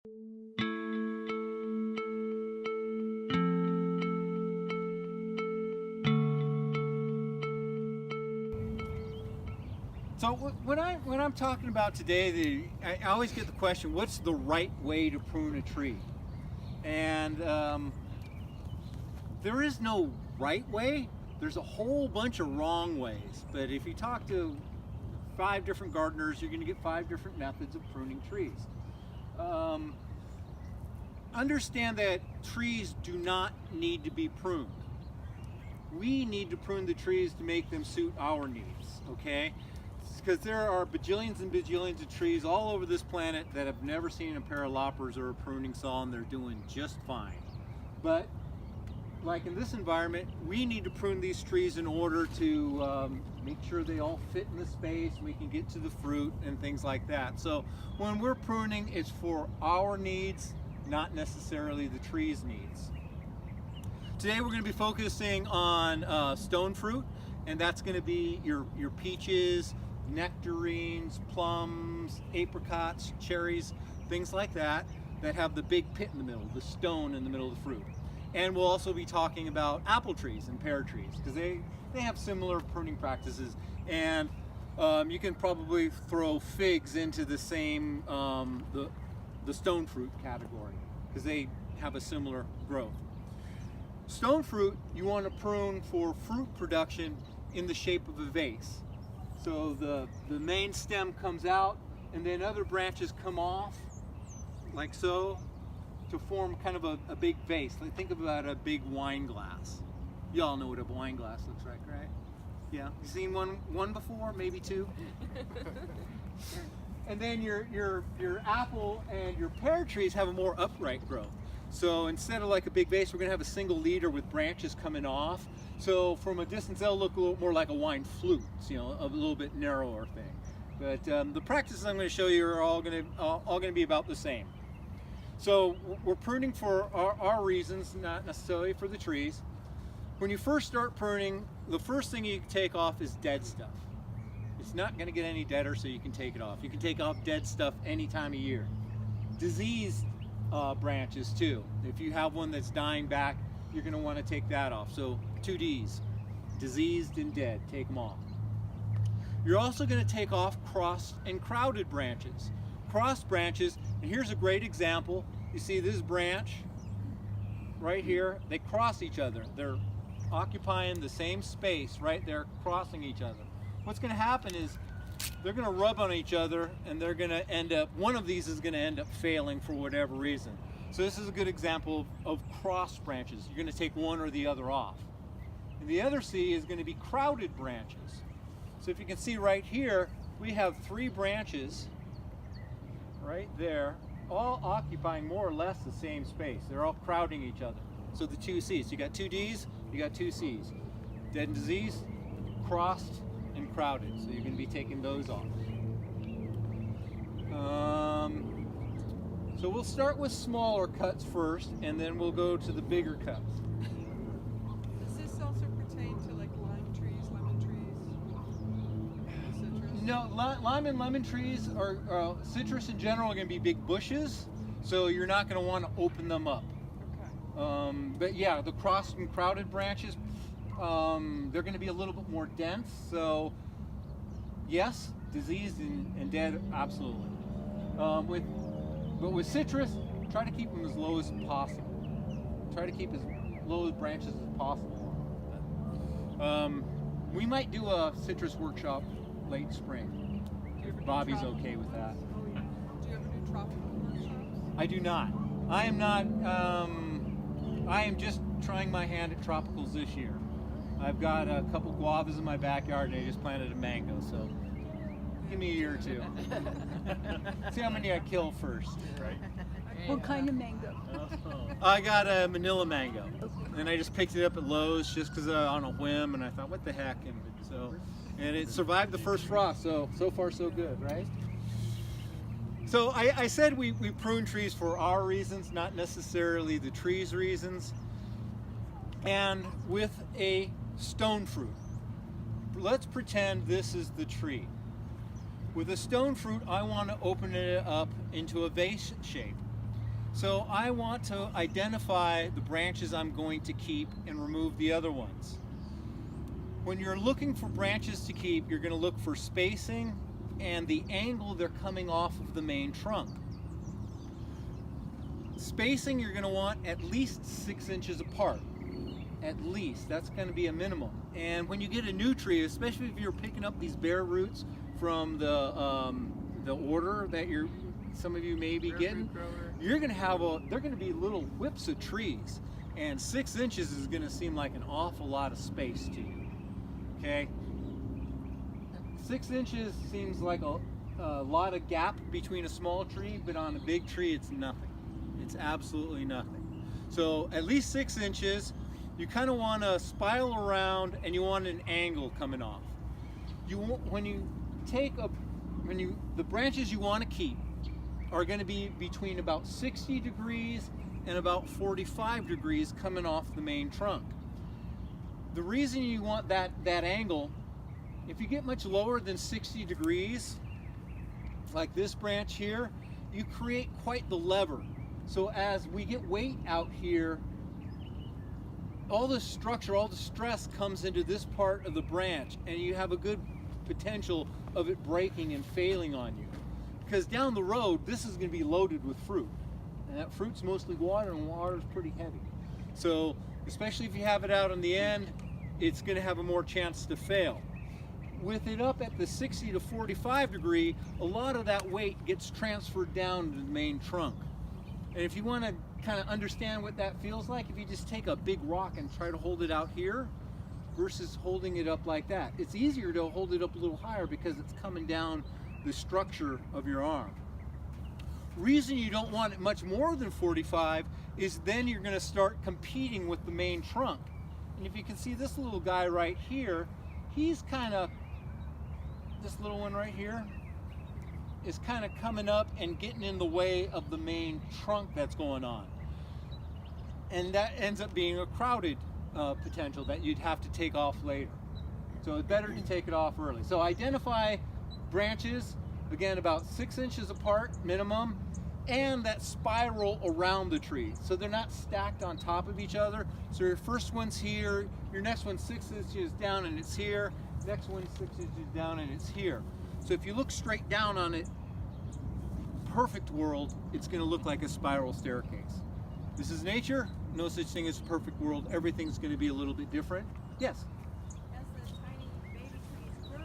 So when I'm talking about today, I always get the question, what's the right way to prune a tree? And there is no right way. There's a whole bunch of wrong ways. But if you talk to 5 different gardeners, you're going to get 5 different methods of pruning trees. Understand that trees do not need to be pruned. We need to prune the trees to make them suit our needs, okay? Because there are bajillions and bajillions of trees all over this planet that have never seen a pair of loppers or a pruning saw, and they're doing just fine. But like in this environment, we need to prune these trees in order to make sure they all fit in the space, we can get to the fruit and things like that. So when we're pruning, it's for our needs, not necessarily the tree's needs. Today we're going to be focusing on stone fruit, and that's going to be your peaches, nectarines, plums, apricots, cherries, things like that, that have the big pit in the middle, the stone in the middle of the fruit. And we'll also be talking about apple trees and pear trees, because they have similar pruning practices. And you can probably throw figs into the same, the stone fruit category, because they have a similar growth. Stone fruit, you want to prune for fruit production in the shape of a vase. So the main stem comes out, and then other branches come off, like so, to form kind of a big vase. Like, think about a big wine glass. You all know what a wine glass looks like, right? Yeah, you seen one before, maybe 2? And then your apple and your pear trees have a more upright growth. So instead of like a big vase, we're gonna have a single leader with branches coming off. So from a distance, they'll look a little more like a wine flute, you know, a little bit narrower thing. But the practices I'm going to show you are all going to be about the same. So we're pruning for our reasons, not necessarily for the trees. When you first start pruning, the first thing you take off is dead stuff. It's not going to get any deader, so you can take it off. You can take off dead stuff any time of year. Diseased branches too. If you have one that's dying back, you're going to want to take that off. So 2 Ds, diseased and dead, take them off. You're also going to take off crossed and crowded branches. Crossed branches, and here's a great example. You see this branch right here, they cross each other. They're occupying the same space, right? They're crossing each other. What's going to happen is they're going to rub on each other, and they're going to end up, one of these is going to end up failing for whatever reason. So this is a good example of cross branches. You're going to take one or the other off. And the other C is going to be crowded branches. So if you can see right here, we have 3 branches right there, all occupying more or less the same space. They're all crowding each other. So the 2 C's. You got 2 D's, you got 2 C's. Dead and diseased, crossed, and crowded. So you're going to be taking those off. So we'll start with smaller cuts first, and then we'll go to the bigger cuts. Does this also pertain to like lime trees, lemon trees, citrus? No, lime and lemon trees are, citrus in general are going to be big bushes, so you're not going to want to open them up. Okay. But yeah, the crossed and crowded branches, they're going to be a little bit more dense, so yes, diseased and dead, absolutely. But with citrus, try to keep them as low as possible. Try to keep as low as branches as possible. We might do a citrus workshop late spring. If Bobby's okay with that. Oh, yeah. Do you ever do tropical workshops? I do not. I am not, I am just trying my hand at tropicals this year. I've got a couple guavas in my backyard, and I just planted a mango, so give me a year or 2. See how many I kill first. Right. What kind of mango? I got a Manila mango, and I just picked it up at Lowe's just because on a whim, and I thought, what the heck? And it survived the first frost, so far so good, right? So I said we prune trees for our reasons, not necessarily the tree's reasons. And with a stone fruit, let's pretend this is the tree. With a stone fruit, I want to open it up into a vase shape. So I want to identify the branches I'm going to keep and remove the other ones. When you're looking for branches to keep, you're going to look for spacing and the angle they're coming off of the main trunk. Spacing, you're going to want at least 6 inches apart. At least. That's going to be a minimum. And when you get a new tree, especially if you're picking up these bare roots from the order that some of you may be getting, you're going to have they're going to be little whips of trees, and 6 inches is going to seem like an awful lot of space to you. Okay, 6 inches seems like a lot of gap between a small tree, but on a big tree it's nothing. It's absolutely nothing. So at least 6 inches. You kind of want to spiral around, and you want an angle coming off. The branches you want to keep are going to be between about 60 degrees and about 45 degrees coming off the main trunk. The reason you want that angle, if you get much lower than 60 degrees, like this branch here, you create quite the lever. So as we get weight out here, all the structure, all the stress comes into this part of the branch, and you have a good potential of it breaking and failing on you. Because down the road, this is going to be loaded with fruit. And that fruit's mostly water, and water is pretty heavy. So, especially if you have it out on the end, it's going to have a more chance to fail. With it up at the 60 to 45 degree, a lot of that weight gets transferred down to the main trunk. And if you want to kind of understand what that feels like, if you just take a big rock and try to hold it out here versus holding it up like that, it's easier to hold it up a little higher because it's coming down the structure of your arm. Reason you don't want it much more than 45 is then you're going to start competing with the main trunk. And if you can see this little guy right here, he's kind of, this little one right here is kind of coming up and getting in the way of the main trunk that's going on. And that ends up being a crowded potential that you'd have to take off later. So it's better to take it off early. So identify branches, again, about 6 inches apart minimum, and that spiral around the tree. So they're not stacked on top of each other. So your first one's here, your next one's 6 inches down and it's here, next one's 6 inches down and it's here. So if you look straight down on it, perfect world, it's going to look like a spiral staircase. This is nature, no such thing as a perfect world. Everything's going to be a little bit different. Yes? As the tiny baby trees grow,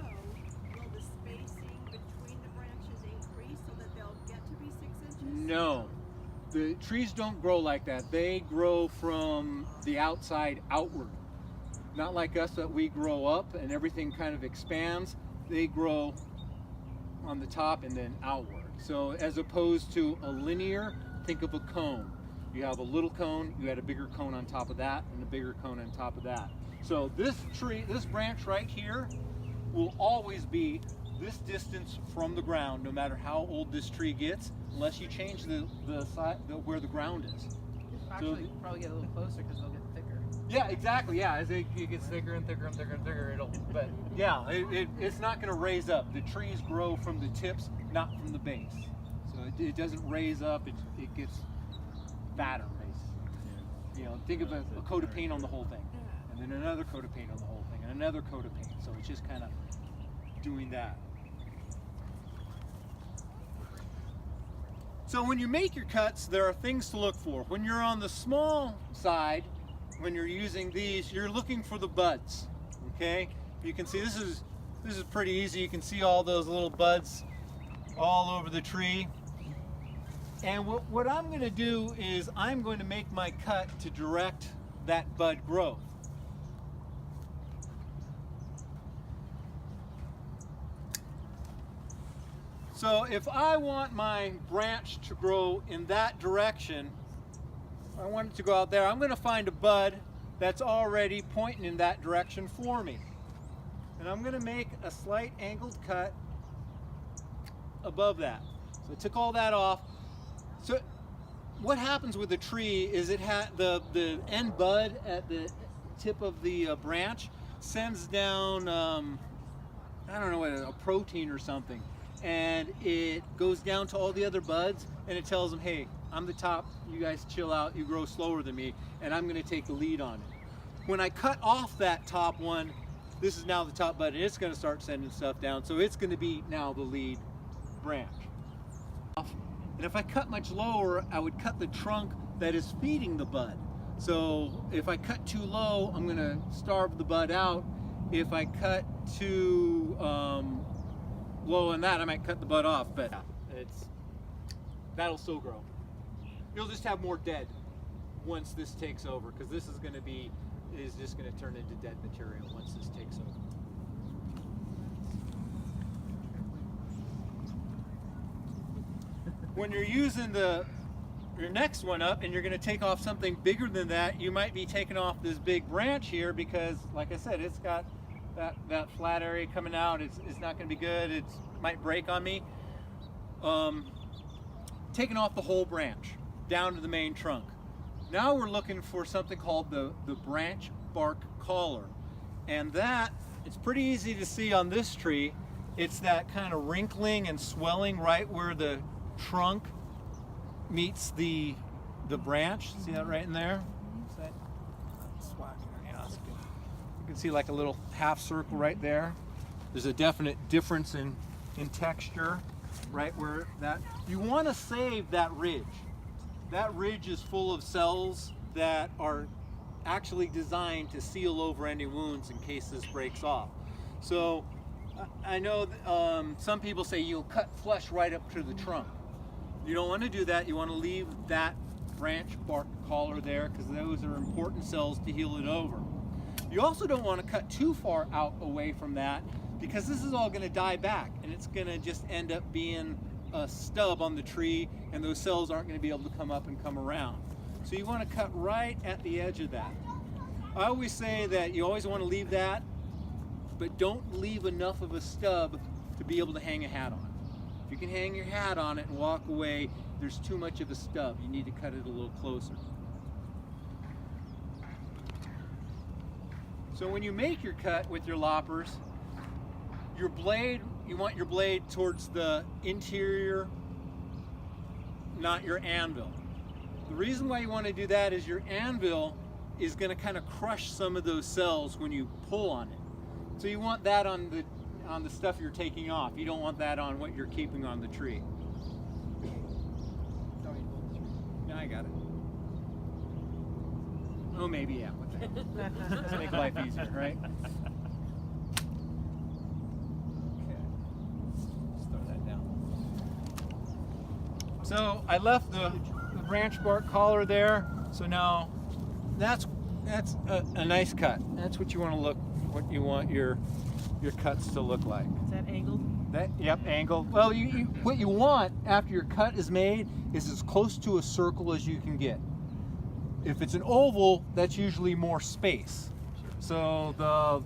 will the spacing between the branches increase so that they'll get to be 6 inches? No. The trees don't grow like that. They grow from the outside outward. Not like us that we grow up and everything kind of expands. They grow on the top and then outward. So as opposed to a linear, think of a cone. You have a little cone, you add a bigger cone on top of that, and a bigger cone on top of that. So this tree, this branch right here, will always be this distance from the ground, no matter how old this tree gets, unless you change the side where the ground is. Actually, probably get a little closer because they'll get thicker. Yeah, exactly. Yeah, as it gets thicker and thicker and thicker and thicker, but yeah, it's not going to raise up. The trees grow from the tips, not from the base. So it doesn't raise up. It gets fatter, basically. You know, think of a coat of paint on the whole thing, and then another coat of paint on the whole thing, and another coat of paint. So it's just kind of doing that. So when you make your cuts, there are things to look for. When you're on the small side, when you're using these, you're looking for the buds. Okay, you can see this is pretty easy. You can see all those little buds all over the tree. And what I'm going to do is I'm going to make my cut to direct that bud growth. So if I want my branch to grow in that direction, I want it to go out there, I'm going to find a bud that's already pointing in that direction for me. And I'm going to make a slight angled cut above that. So I took all that off. So what happens with a tree is it has the end bud at the tip of the branch sends down, I don't know what, a protein or something. And it goes down to all the other buds and it tells them, hey, I'm the top, you guys chill out, you grow slower than me, and I'm gonna take the lead on it. When I cut off that top one, this is now the top bud, and it's gonna start sending stuff down, so it's gonna be now the lead branch. And if I cut much lower, I would cut the trunk that is feeding the bud. So if I cut too low, I'm gonna starve the bud out. If I cut too low in that, I might cut the bud off, but that'll still grow. You'll just have more dead once this takes over, because this is just gonna turn into dead material once this takes over. When you're using your next one up and you're going to take off something bigger than that, you might be taking off this big branch here because, like I said, it's got that flat area coming out. It's not going to be good. It might break on me. Taking off the whole branch down to the main trunk. Now we're looking for something called the branch bark collar, and that, it's pretty easy to see on this tree. It's that kind of wrinkling and swelling right where the trunk meets the branch. See that right in there? You can see like a little half circle right there. There's a definite difference in texture right where that. You want to save that ridge. That ridge is full of cells that are actually designed to seal over any wounds in case this breaks off. So I know some people say you'll cut flush right up to the trunk. You don't want to do that. You want to leave that branch bark collar there because those are important cells to heal it over. You also don't want to cut too far out away from that because this is all going to die back and it's going to just end up being a stub on the tree, and those cells aren't going to be able to come up and come around. So you want to cut right at the edge of that. I always say that you always want to leave that, but don't leave enough of a stub to be able to hang a hat on. If you can hang your hat on it and walk away, there's too much of a stub. You need to cut it a little closer. So when you make your cut with your loppers, your blade, you want your blade towards the interior, not your anvil. The reason why you want to do that is your anvil is going to kind of crush some of those cells when you pull on it. So you want that on the stuff you're taking off. You don't want that on what you're keeping on the tree. Yeah, I got it. Oh, maybe, yeah. What the heck? Let's make life easier, right? Okay. Let's throw that down. So I left the branch bark collar there. So now that's a nice cut. That's what you want to look. What you want your cuts to look like. Is that angled? Yep, angled. Well, what you want after your cut is made is as close to a circle as you can get. If it's an oval, that's usually more space. So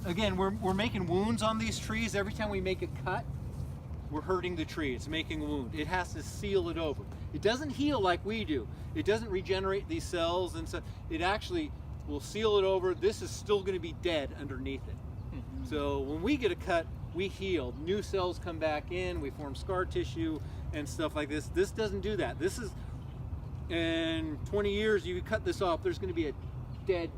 again, we're making wounds on these trees. Every time we make a cut, we're hurting the tree. It's making a wound. It has to seal it over. It doesn't heal like we do. It doesn't regenerate these cells, and so it actually will seal it over. This is still going to be dead underneath it. So when we get a cut, we heal. New cells come back in, we form scar tissue and stuff like this. This doesn't do that. This is, in 20 years, you cut this off, there's going to be a dead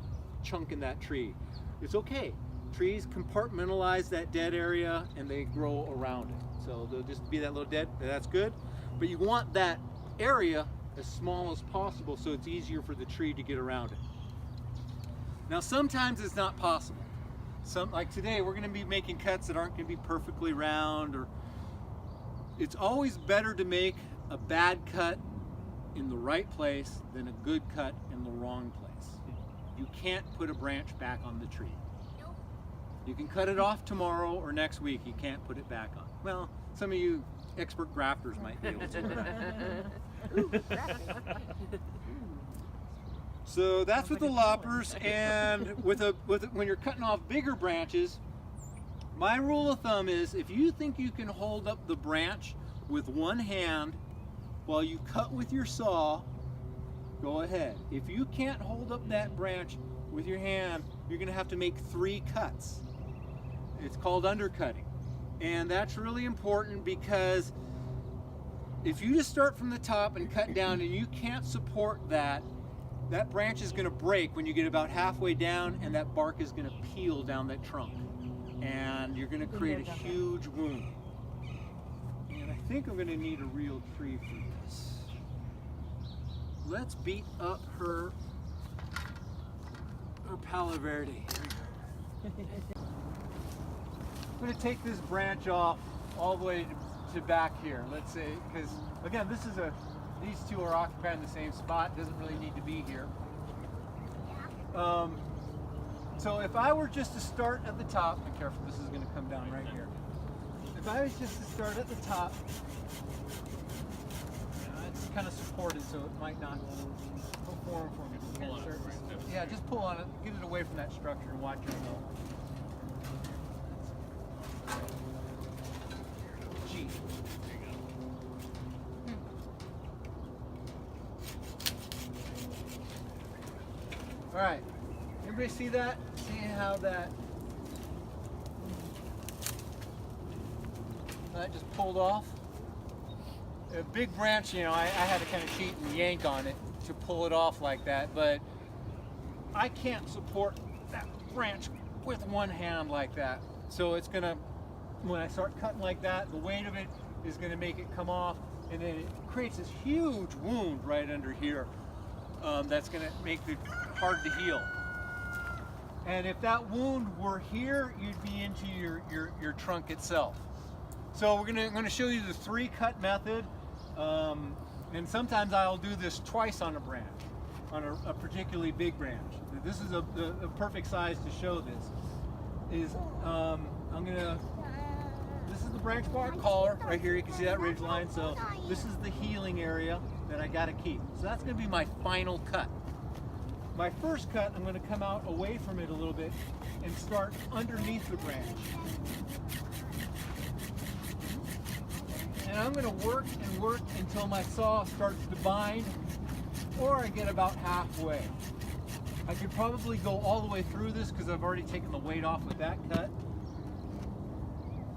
chunk in that tree. It's okay. Trees compartmentalize that dead area and they grow around it. So they'll just be that little dead, that's good. But you want that area as small as possible so it's easier for the tree to get around it. Now sometimes it's not possible. Like today, we're going to be making cuts that aren't going to be perfectly round, or it's always better to make a bad cut in the right place than a good cut in the wrong place. You can't put a branch back on the tree. You can cut it off tomorrow or next week. You can't put it back on. Well, some of you expert grafters might be able to. So that's with the loppers, and when you're cutting off bigger branches, my rule of thumb is if you think you can hold up the branch with one hand while you cut with your saw, go ahead. If you can't hold up that branch with your hand, you're going to have to make 3 cuts. It's called undercutting. And that's really important because if you just start from the top and cut down and you can't support that, that branch is going to break when you get about halfway down, and that bark is going to peel down that trunk. And you're going to create a huge wound. And I think I'm going to need a real tree for this. Let's beat up her Palo Verde. I'm going to take this branch off all the way to back here, let's say, because again, these two are occupying the same spot, doesn't really need to be here. So if I were just to start at the top, be careful, this is going to come down right here. If I was just to start at the top, it's kind of supported, so it might not perform for me. Pull on it, right? Yeah, just pull on it, get it away from that structure and watch it go. Gee. All right, everybody see that? See how that just pulled off? A big branch, you know, I had to kind of cheat and yank on it to pull it off like that, but I can't support that branch with one hand like that. So it's gonna, when I start cutting like that, the weight of it is gonna make it come off, and then it creates this huge wound right under here. That's gonna make it hard to heal. And if that wound were here, you'd be into your trunk itself. So I'm gonna show you the 3-cut method. And sometimes I'll do this twice on a branch, on a particularly big branch. This is a perfect size to show this. This is the branch bark collar right here. You can see that ridge line. So this is the healing area that I got to keep. So that's going to be my final cut. My first cut, I'm going to come out away from it a little bit and start underneath the branch. And I'm going to work and work until my saw starts to bind, or I get about halfway. I could probably go all the way through this because I've already taken the weight off with that cut.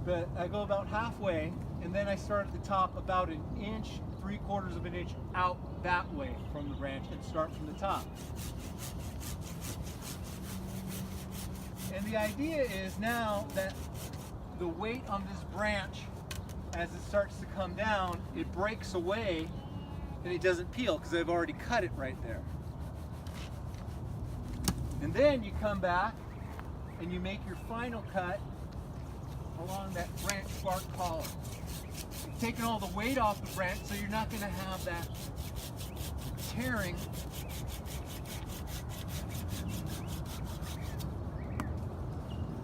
But I go about halfway, and then I start at the top about 1 inch, 3/4 of an inch out that way from the branch and start from the top. And the idea is now that the weight on this branch, as it starts to come down, it breaks away and it doesn't peel because I've already cut it right there. And then you come back and you make your final cut along that branch bark collar. You've taken all the weight off the branch, so you're not going to have that tearing.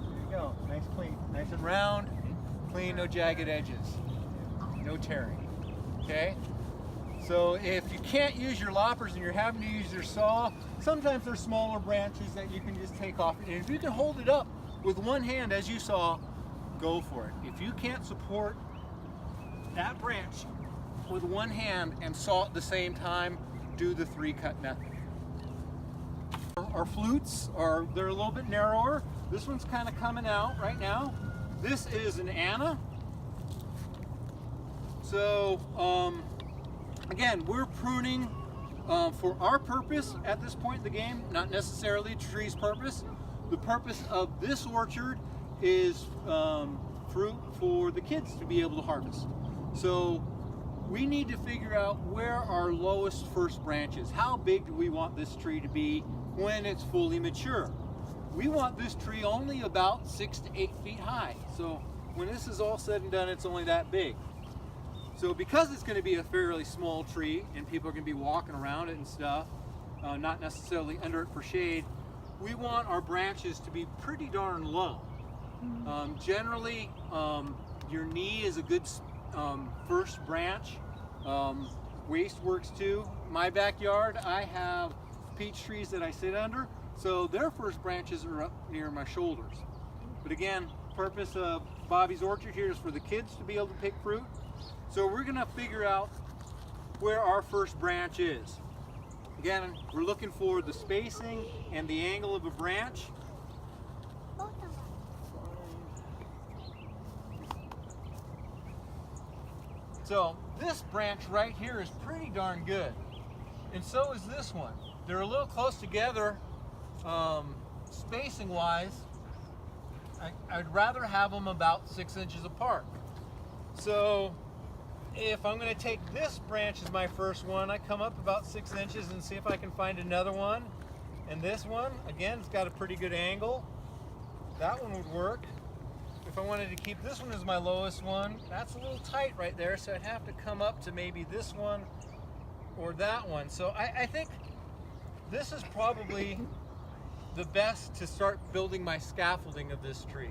There you go, nice clean, nice and round, clean, no jagged edges, no tearing, okay? So if you can't use your loppers and you're having to use your saw, sometimes there's smaller branches that you can just take off. And if you can hold it up with one hand, as you saw, go for it. If you can't support that branch with one hand and saw at the same time, do the 3-cut method. Our flutes they're a little bit narrower. This one's kind of coming out right now. This is an Anna. So again, we're pruning for our purpose at this point in the game, not necessarily the tree's purpose. The purpose of this orchard is fruit for the kids to be able to harvest. So we need to figure out where our lowest first branch is. How big do we want this tree to be when it's fully mature? We want this tree only about 6 to 8 feet high. So when this is all said and done, it's only that big. So because it's going to be a fairly small tree and people are going to be walking around it and stuff, not necessarily under it for shade, we want our branches to be pretty darn low. Generally, your knee is a good first branch. Waist works too. My backyard, I have peach trees that I sit under, so their first branches are up near my shoulders. But again, purpose of Bobi's orchard here is for the kids to be able to pick fruit. So we're going to figure out where our first branch is. Again, we're looking for the spacing and the angle of a branch. So this branch right here is pretty darn good. And so is this one. They're a little close together, spacing wise. I'd rather have them about 6 inches apart. So if I'm going to take this branch as my first one, I come up about 6 inches and see if I can find another one. And this one, again, it's got a pretty good angle. That one would work. If I wanted to keep this one as my lowest one, that's a little tight right there, so I'd have to come up to maybe this one or that one. So I think this is probably the best to start building my scaffolding of this tree.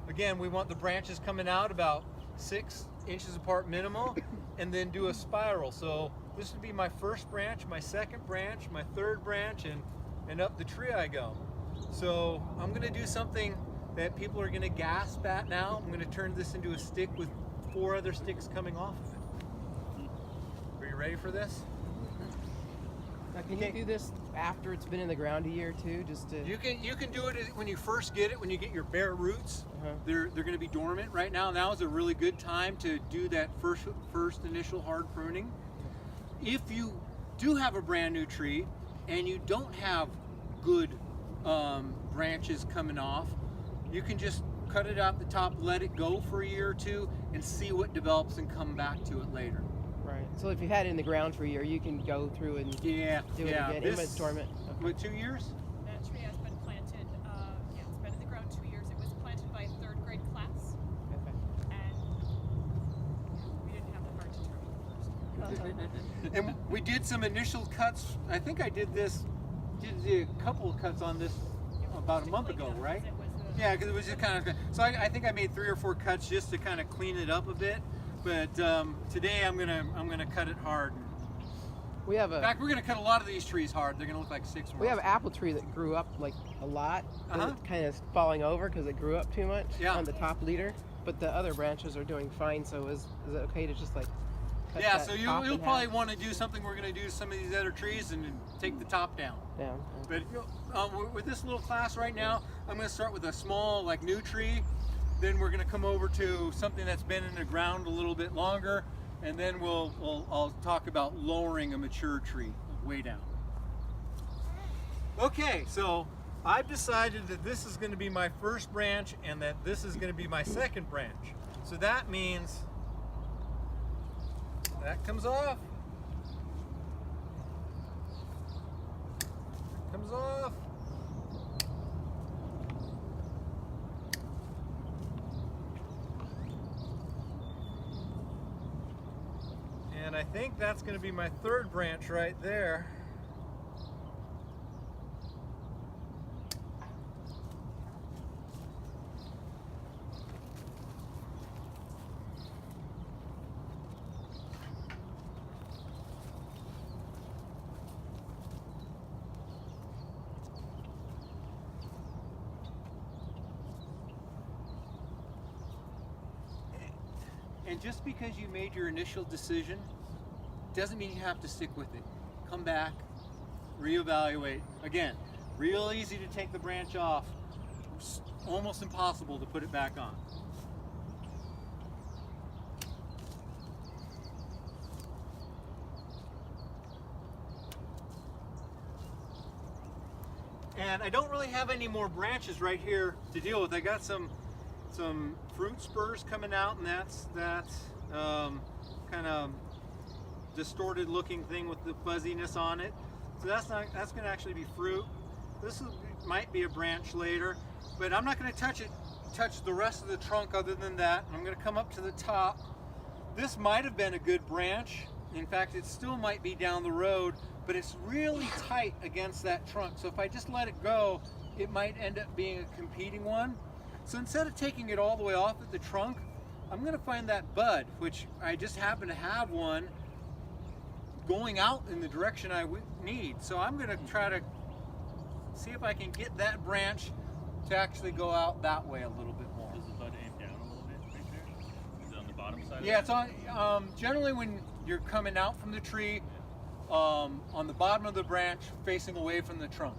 Again, we want the branches coming out about 6 inches apart minimal, and then do a spiral. So this would be my first branch, my second branch, my third branch, and up the tree I go. So I'm gonna do something that people are gonna gasp at now. I'm gonna turn this into a stick with 4 other sticks coming off of it. Are you ready for this? Now, can you do this after it's been in the ground a year too, just to? You can do it when you first get it, when you get your bare roots. They're going to be dormant right now. Now is a really good time to do that first initial hard pruning. If you do have a brand new tree and you don't have good branches coming off, you can just cut it out the top, let it go for a year or two, and see what develops and come back to it later. Right. So if you had it in the ground for a year, you can go through and do it again. Even it's dormant. Okay. With 2 years? That tree has been planted, it's been in the ground 2 years. It was planted by a 3rd grade class, Okay. and we didn't have the heart to terminate the first year. And we did some initial cuts. I think I did a couple of cuts on this about a month ago, right? Yeah, because it was just kind of, so I think I made 3 or 4 cuts just to kind of clean it up a bit. But today I'm gonna cut it hard. We have In fact, we're gonna cut a lot of these trees hard. They're gonna look like 6 more. We have an apple tree that grew up like a lot, and it's kind of falling over because it grew up too much on the top leader. But the other branches are doing fine. So is it okay to just like? Cut that So top you'll in probably half? want to do something we're gonna do to some of these other trees and take the top down. Down. But with this little class right now, I'm gonna start with a small, like, new tree. Then we're gonna come over to something that's been in the ground a little bit longer, and then I'll talk about lowering a mature tree way down. Okay, so I've decided that this is gonna be my first branch and that this is gonna be my second branch. So that means that comes off. Comes off. And I think that's going to be my third branch right there. And just because you made your initial decision doesn't mean you have to stick with it. Come back, reevaluate. Again, real easy to take the branch off, almost impossible to put it back on. And I don't really have any more branches right here to deal with. I got some fruit spurs coming out, and that's kind of distorted looking thing with the fuzziness on it. So that's going to actually be fruit. This might be a branch later, but I'm not going to touch the rest of the trunk other than that. I'm going to come up to the top. This might have been a good branch. In fact, it still might be down the road, but it's really tight against that trunk. So if I just let it go, it might end up being a competing one. So instead of taking it all the way off at the trunk, I'm going to find that bud, which I just happen to have one going out in the direction I need. So I'm going to try to see if I can get that branch to actually go out that way a little bit more. Does the bud aim down a little bit right there? Is it on the bottom side? Yeah, it's on. Generally, when you're coming out from the tree, on the bottom of the branch, facing away from the trunk.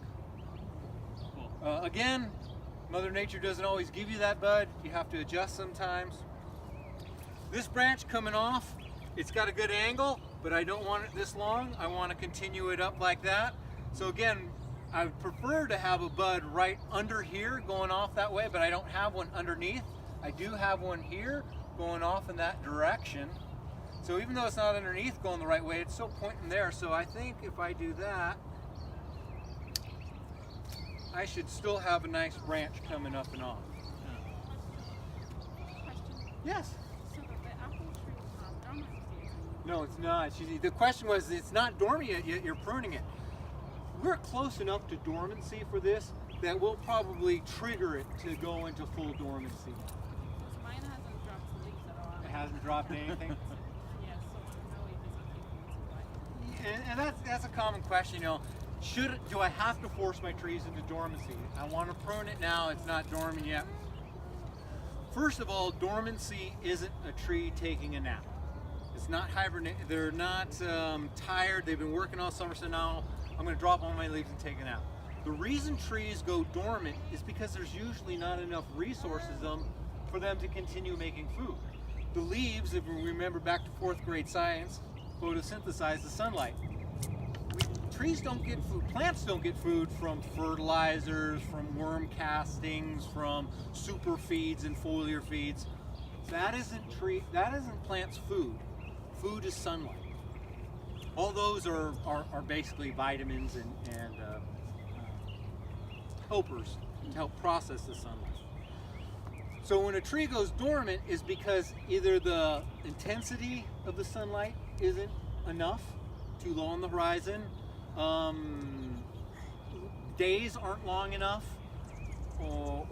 Cool. Again, Mother Nature doesn't always give you that bud. You have to adjust sometimes. This branch coming off, It's got a good angle, but I don't want it this long. I want to continue it up like that. So again, I would prefer to have a bud right under here going off that way, but I don't have one underneath. I do have one here going off in that direction. So even though it's not underneath going the right way, it's still pointing there. So I think if I do that, I should still have a nice branch coming up and off. Question. Yes? So the apple tree is not dormant yet. No, it's not. The question was, it's not dormant yet, you're pruning it. We're close enough to dormancy for this that we'll probably trigger it to go into full dormancy. Because mine hasn't dropped leaves at all. It hasn't dropped anything. Yes, so no, it doesn't keep And that's a common question, you know. Do I have to force my trees into dormancy? I want to prune it now, it's not dormant yet. First of all, dormancy isn't a tree taking a nap. It's not hibernating, they're not tired, they've been working all summer, so now I'm going to drop all my leaves and take a nap. The reason trees go dormant is because there's usually not enough resources for them to continue making food. The leaves, if we remember back to 4th grade science, photosynthesize the sunlight. Trees don't get food, plants don't get food from fertilizers, from worm castings, from super feeds and foliar feeds. That isn't plants' food. Food is sunlight. All those are basically vitamins and helpers to help process the sunlight. So when a tree goes dormant is because either the intensity of the sunlight isn't enough, too low on the horizon, days aren't long enough,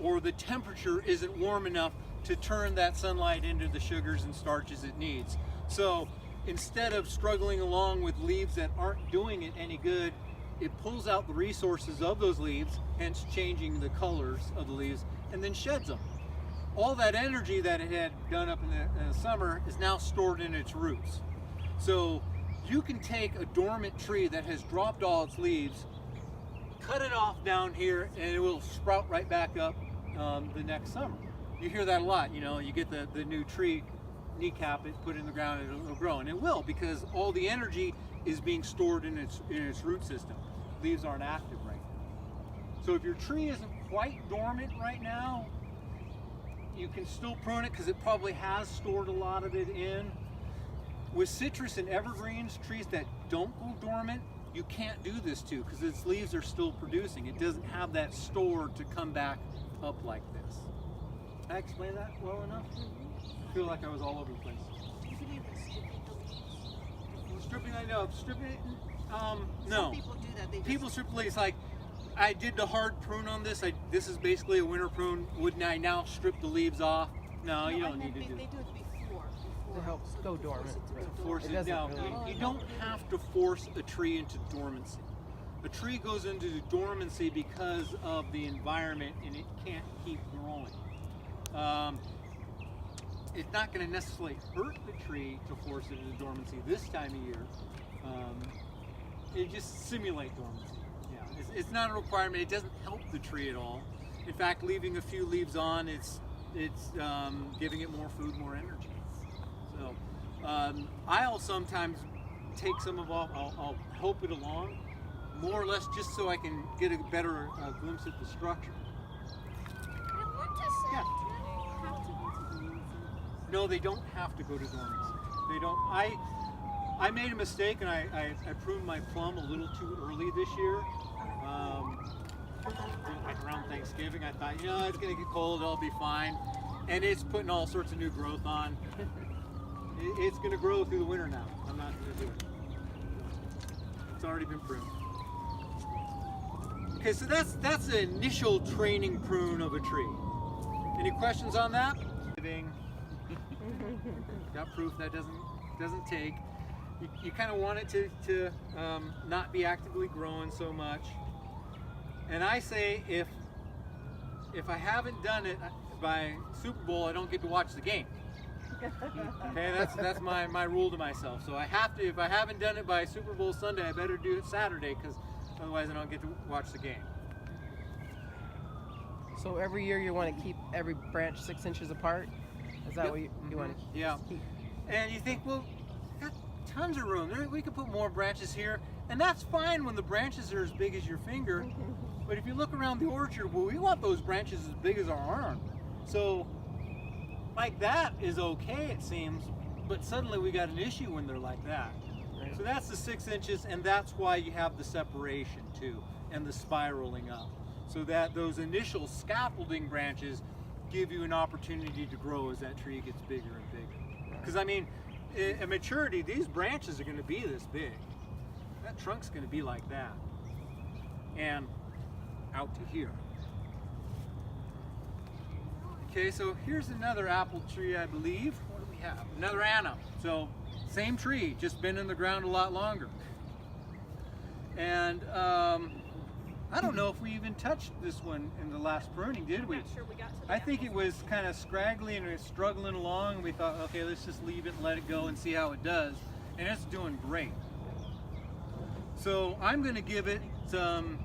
or the temperature isn't warm enough to turn that sunlight into the sugars and starches it needs. So instead of struggling along with leaves that aren't doing it any good, it pulls out the resources of those leaves, hence changing the colors of the leaves, and then sheds them. All that energy that it had done up in the summer is now stored in its roots. So you can take a dormant tree that has dropped all its leaves, cut it off down here, and it will sprout right back up the next summer. You hear that a lot, you know, you get the new tree, kneecap it, put it in the ground, and it'll grow. And it will, because all the energy is being stored in its root system. Leaves aren't active right now. So if your tree isn't quite dormant right now, you can still prune it because it probably has stored a lot of it in. With citrus and evergreens, trees that don't go dormant, you can't do this to because its leaves are still producing. It doesn't have that store to come back up like this. Did I explain that well enough? I feel like I was all over the place. You can even strip the leaves. Stripping, I know. Stripping it, no. Some people do that. They People strip the leaves. Like, I did the hard prune on this. This is basically a winter prune. Wouldn't I now strip the leaves off? No, you don't need to do They that. do it before. It helps go dormant. Right. Force It it doesn't down. really- You don't have to force a tree into dormancy. A tree goes into dormancy because of the environment and it can't keep growing. It's not going to necessarily hurt the tree to force it into dormancy this time of year. It just simulates dormancy. Yeah, it's not a requirement. It doesn't help the tree at all. In fact, leaving a few leaves on, it's giving it more food, more energy. So I'll sometimes take some of off. I'll help it along, more or less, just so I can get a better glimpse at the structure. Yeah. No, they don't have to go to dormancy. They don't. I made a mistake and I pruned my plum a little too early this year. Like around Thanksgiving, I thought, you know, it's gonna get cold, it'll be fine, and it's putting all sorts of new growth on. It's gonna grow through the winter now. I'm not gonna do it. It's already been pruned. Okay, so that's the initial training prune of a tree. Any questions on that? Got proof that doesn't take. You kind of want it to not be actively growing so much. And I say if I haven't done it by Super Bowl, I don't get to watch the game. Okay, that's my rule to myself. So I have to, if I haven't done it by Super Bowl Sunday, I better do it Saturday because otherwise I don't get to watch the game. So every year you want to keep every branch 6 inches apart? Is that what you want to Yeah. keep? And you think, well, tons of room. We could put more branches here, and that's fine when the branches are as big as your finger. But if you look around the orchard, well, we want those branches as big as our arm. So, like that is okay, it seems, but suddenly we got an issue when they're like that. Right. So that's the 6 inches, and that's why you have the separation too, and the spiraling up. So that those initial scaffolding branches give you an opportunity to grow as that tree gets bigger and bigger. Because I mean, at maturity, these branches are going to be this big. That trunk's going to be like that. And out to here. Okay, so here's another apple tree, I believe. What do we have? Another Anna. So same tree, just been in the ground a lot longer. And I don't know if we even touched this one in the last pruning, did we? I'm not sure we got to the I think it apples. was kind of scraggly and it was struggling along. We thought, okay, let's just leave it and let it go and see how it does. And it's doing great. So I'm going to give it some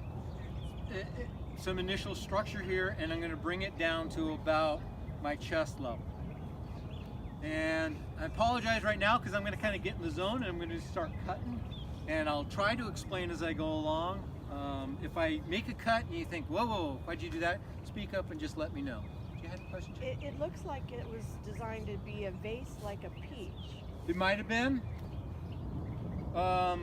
initial structure here, and I'm going to bring it down to about my chest level. And I apologize right now because I'm going to kind of get in the zone and I'm going to start cutting. And I'll try to explain as I go along. If I make a cut and you think, whoa, why'd you do that? Speak up and just let me know. Do you have a question, Jay? It looks like it was designed to be a vase like a peach. It might have been. The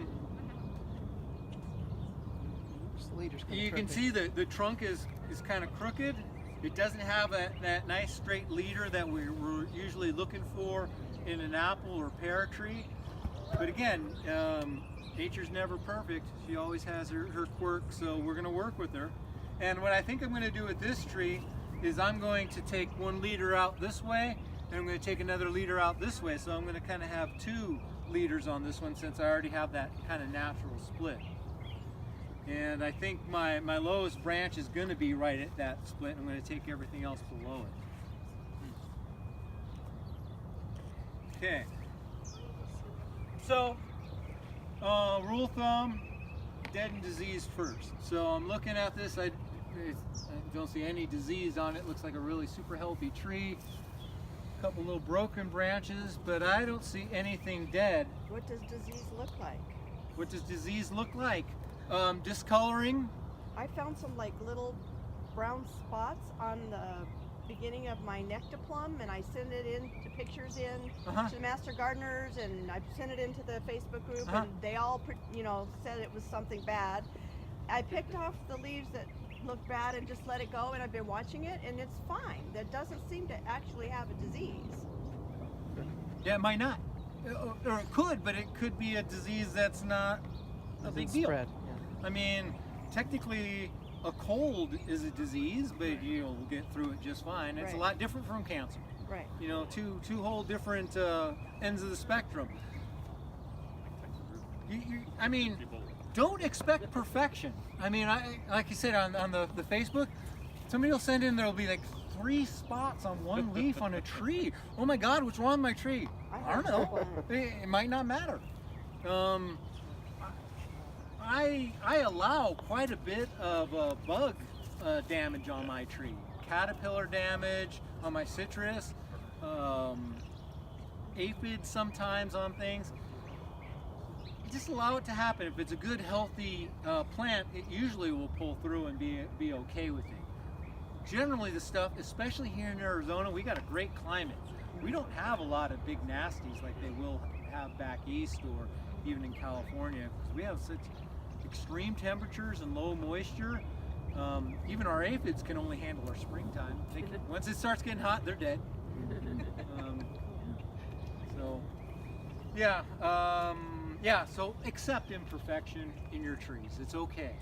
leader's kinda You can crooked. see the trunk is kind of crooked. It doesn't have that nice straight leader that we're usually looking for in an apple or pear tree. But again, nature's never perfect. She always has her quirks, so we're going to work with her. And what I think I'm going to do with this tree is I'm going to take one leader out this way, and I'm going to take another leader out this way. So I'm going to kind of have 2 leaders on this one since I already have that kind of natural split. And I think my lowest branch is going to be right at that split. I'm going to take everything else below it. Okay. So, rule of thumb, dead and diseased first. So I'm looking at this. I don't see any disease on it. Looks like a really super healthy tree. A couple little broken branches, but I don't see anything dead. What does disease look like? What does disease look like? Discoloring. I found some like little brown spots on the beginning of my nectaplum, and I sent it in to pictures to the Master Gardeners, and I sent it into the Facebook group, and they all, said it was something bad. I picked off the leaves that looked bad and just let it go, and I've been watching it, and it's fine. That doesn't seem to actually have a disease. Yeah, it might not, or it could, but it could be a disease that's not a big deal. Spread. I mean, technically, a cold is a disease, but you'll get through it just fine. It's a lot different from cancer. Right. You know, two whole different ends of the spectrum. I mean, don't expect perfection. I mean, like you said on the Facebook, somebody will send in, there'll be like 3 spots on one leaf on a tree. Oh my God, what's wrong with my tree? I don't know. It might not matter. I allow quite a bit of bug damage on my tree. Caterpillar damage on my citrus, aphids sometimes on things. Just allow it to happen. If it's a good, healthy plant, it usually will pull through and be okay with it. Generally the stuff, especially here in Arizona, we got a great climate. We don't have a lot of big nasties like they will have back east or even in California, because we have such extreme temperatures and low moisture. Even our aphids can only handle our springtime. Once it starts getting hot, they're dead. So accept imperfection in your trees. It's okay.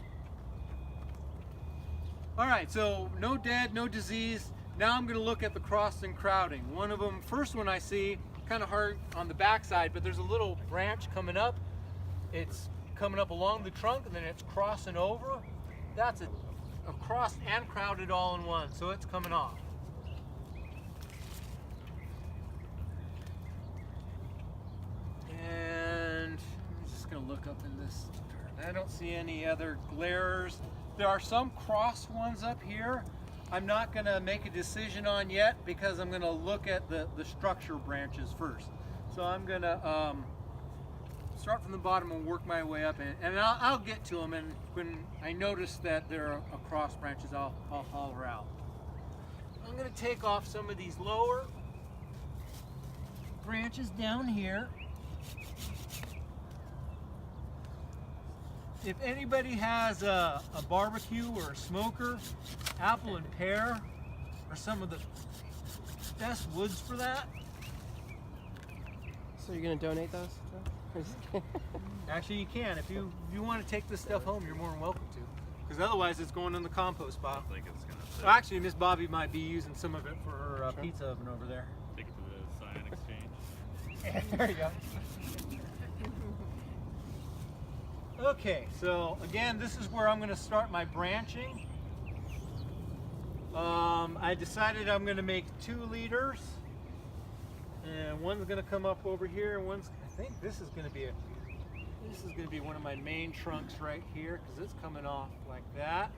All right, so no dead, no disease. Now I'm going to look at the cross and crowding. One of them, first one I see, kind of hard on the back side, but there's a little branch coming up. It's coming up along the trunk, and then it's crossing over. That's a crossed and crowded all in one, so it's coming off. And I'm just going to look up in this. I don't see any other glares. There are some crossed ones up here. I'm not going to make a decision on yet because I'm going to look at the structure branches first. So I'm going to start from the bottom and work my way up, and I'll get to them, and when I notice that they're across branches, I'll holler out. I'm going to take off some of these lower branches down here. If anybody has a barbecue or a smoker, apple and pear are some of the best woods for that. So you're gonna donate those? Actually, you can. If you want to take this stuff home, you're more than welcome to. Because otherwise, it's going in the compost pile. I think it's gonna sit. Well, actually, Miss Bobby might be using some of it for her pizza oven over there. Take it to the cyan exchange. There you go. Okay, so again, this is where I'm going to start my branching. I decided I'm going to make 2 leaders, and one's going to come up over here, and one's. I think this is going to be one of my main trunks right here because it's coming off like that.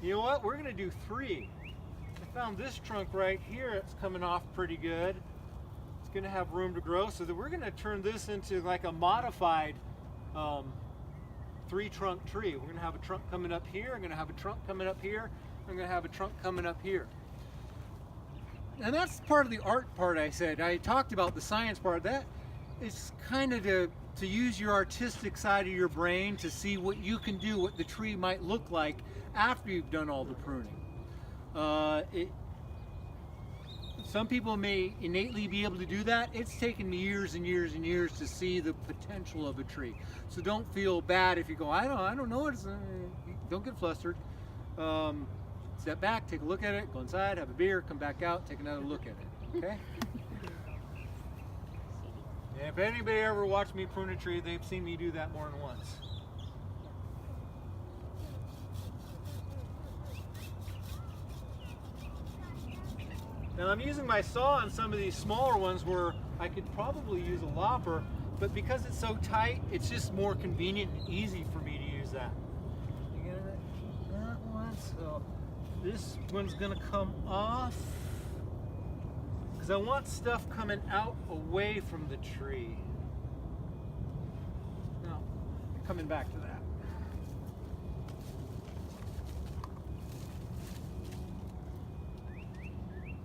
You know what? We're going to do 3. I found this trunk right here. It's coming off pretty good. It's going to have room to grow, so that we're going to turn this into like a modified 3-trunk tree. We're going to have a trunk coming up here. I'm going to have a trunk coming up here. I'm going to have a trunk coming up here. And that's part of the art part I said. I talked about the science part. That is kind of to use your artistic side of your brain to see what you can do, what the tree might look like after you've done all the pruning. Some people may innately be able to do that. It's taken me years and years and years to see the potential of a tree. So don't feel bad if you go, I don't know what it's, don't get flustered. Step back, take a look at it, go inside, have a beer, come back out, take another look at it, okay? And if anybody ever watched me prune a tree, they've seen me do that more than once. Now I'm using my saw on some of these smaller ones where I could probably use a lopper, but because it's so tight, it's just more convenient and easy for me to use that. You get it? That one, so this one's gonna come off because I want stuff coming out away from the tree. Now, coming back to that.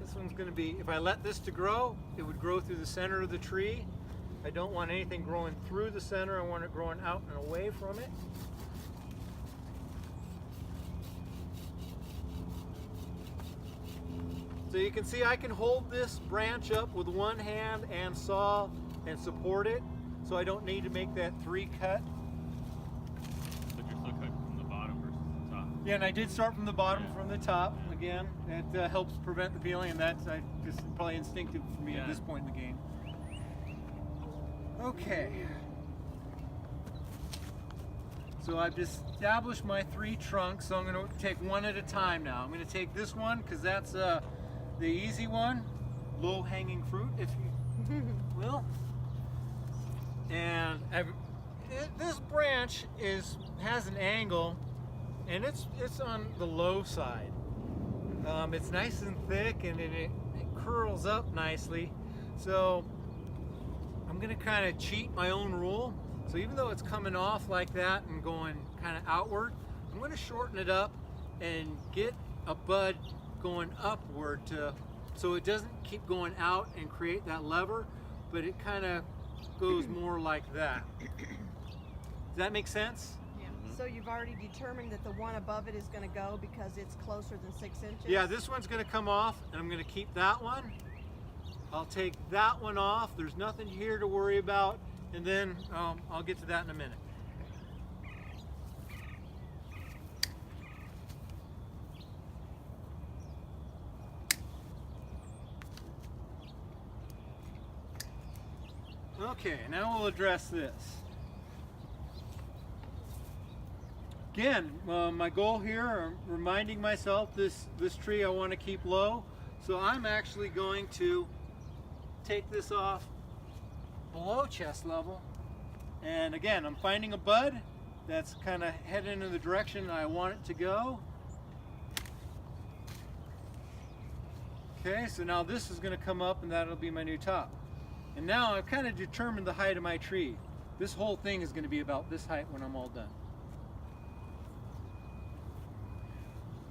This one's going to be, if I let this to grow, it would grow through the center of the tree. I don't want anything growing through the center. I want it growing out and away from it. So you can see I can hold this branch up with one hand and saw and support it, so I don't need to make that 3 cut. But you're still cutting from the bottom versus the top. Yeah, and I did start from the bottom, from the top. Again, it helps prevent the peeling, and that's just probably instinctive for me at this point in the game. Okay. So I've just established my 3 trunks, so I'm going to take one at a time now. I'm going to take this one because that's the easy one, low-hanging fruit, if you will. And this branch has an angle, and it's on the low side. It's nice and thick, and it curls up nicely. So I'm going to kind of cheat my own rule. So even though it's coming off like that and going kind of outward, I'm going to shorten it up and get a bud going upward so it doesn't keep going out and create that lever, but it kind of goes more like that. Does that make sense? So you've already determined that the one above it is going to go because it's closer than 6 inches? Yeah, this one's going to come off, and I'm going to keep that one. I'll take that one off. There's nothing here to worry about, and then I'll get to that in a minute. Okay, now we'll address this. Again, my goal here, I'm reminding myself this tree I want to keep low, so I'm actually going to take this off below chest level, and again, I'm finding a bud that's kind of heading in the direction I want it to go. Okay, so now this is going to come up, and that'll be my new top. And now I've kind of determined the height of my tree. This whole thing is going to be about this height when I'm all done.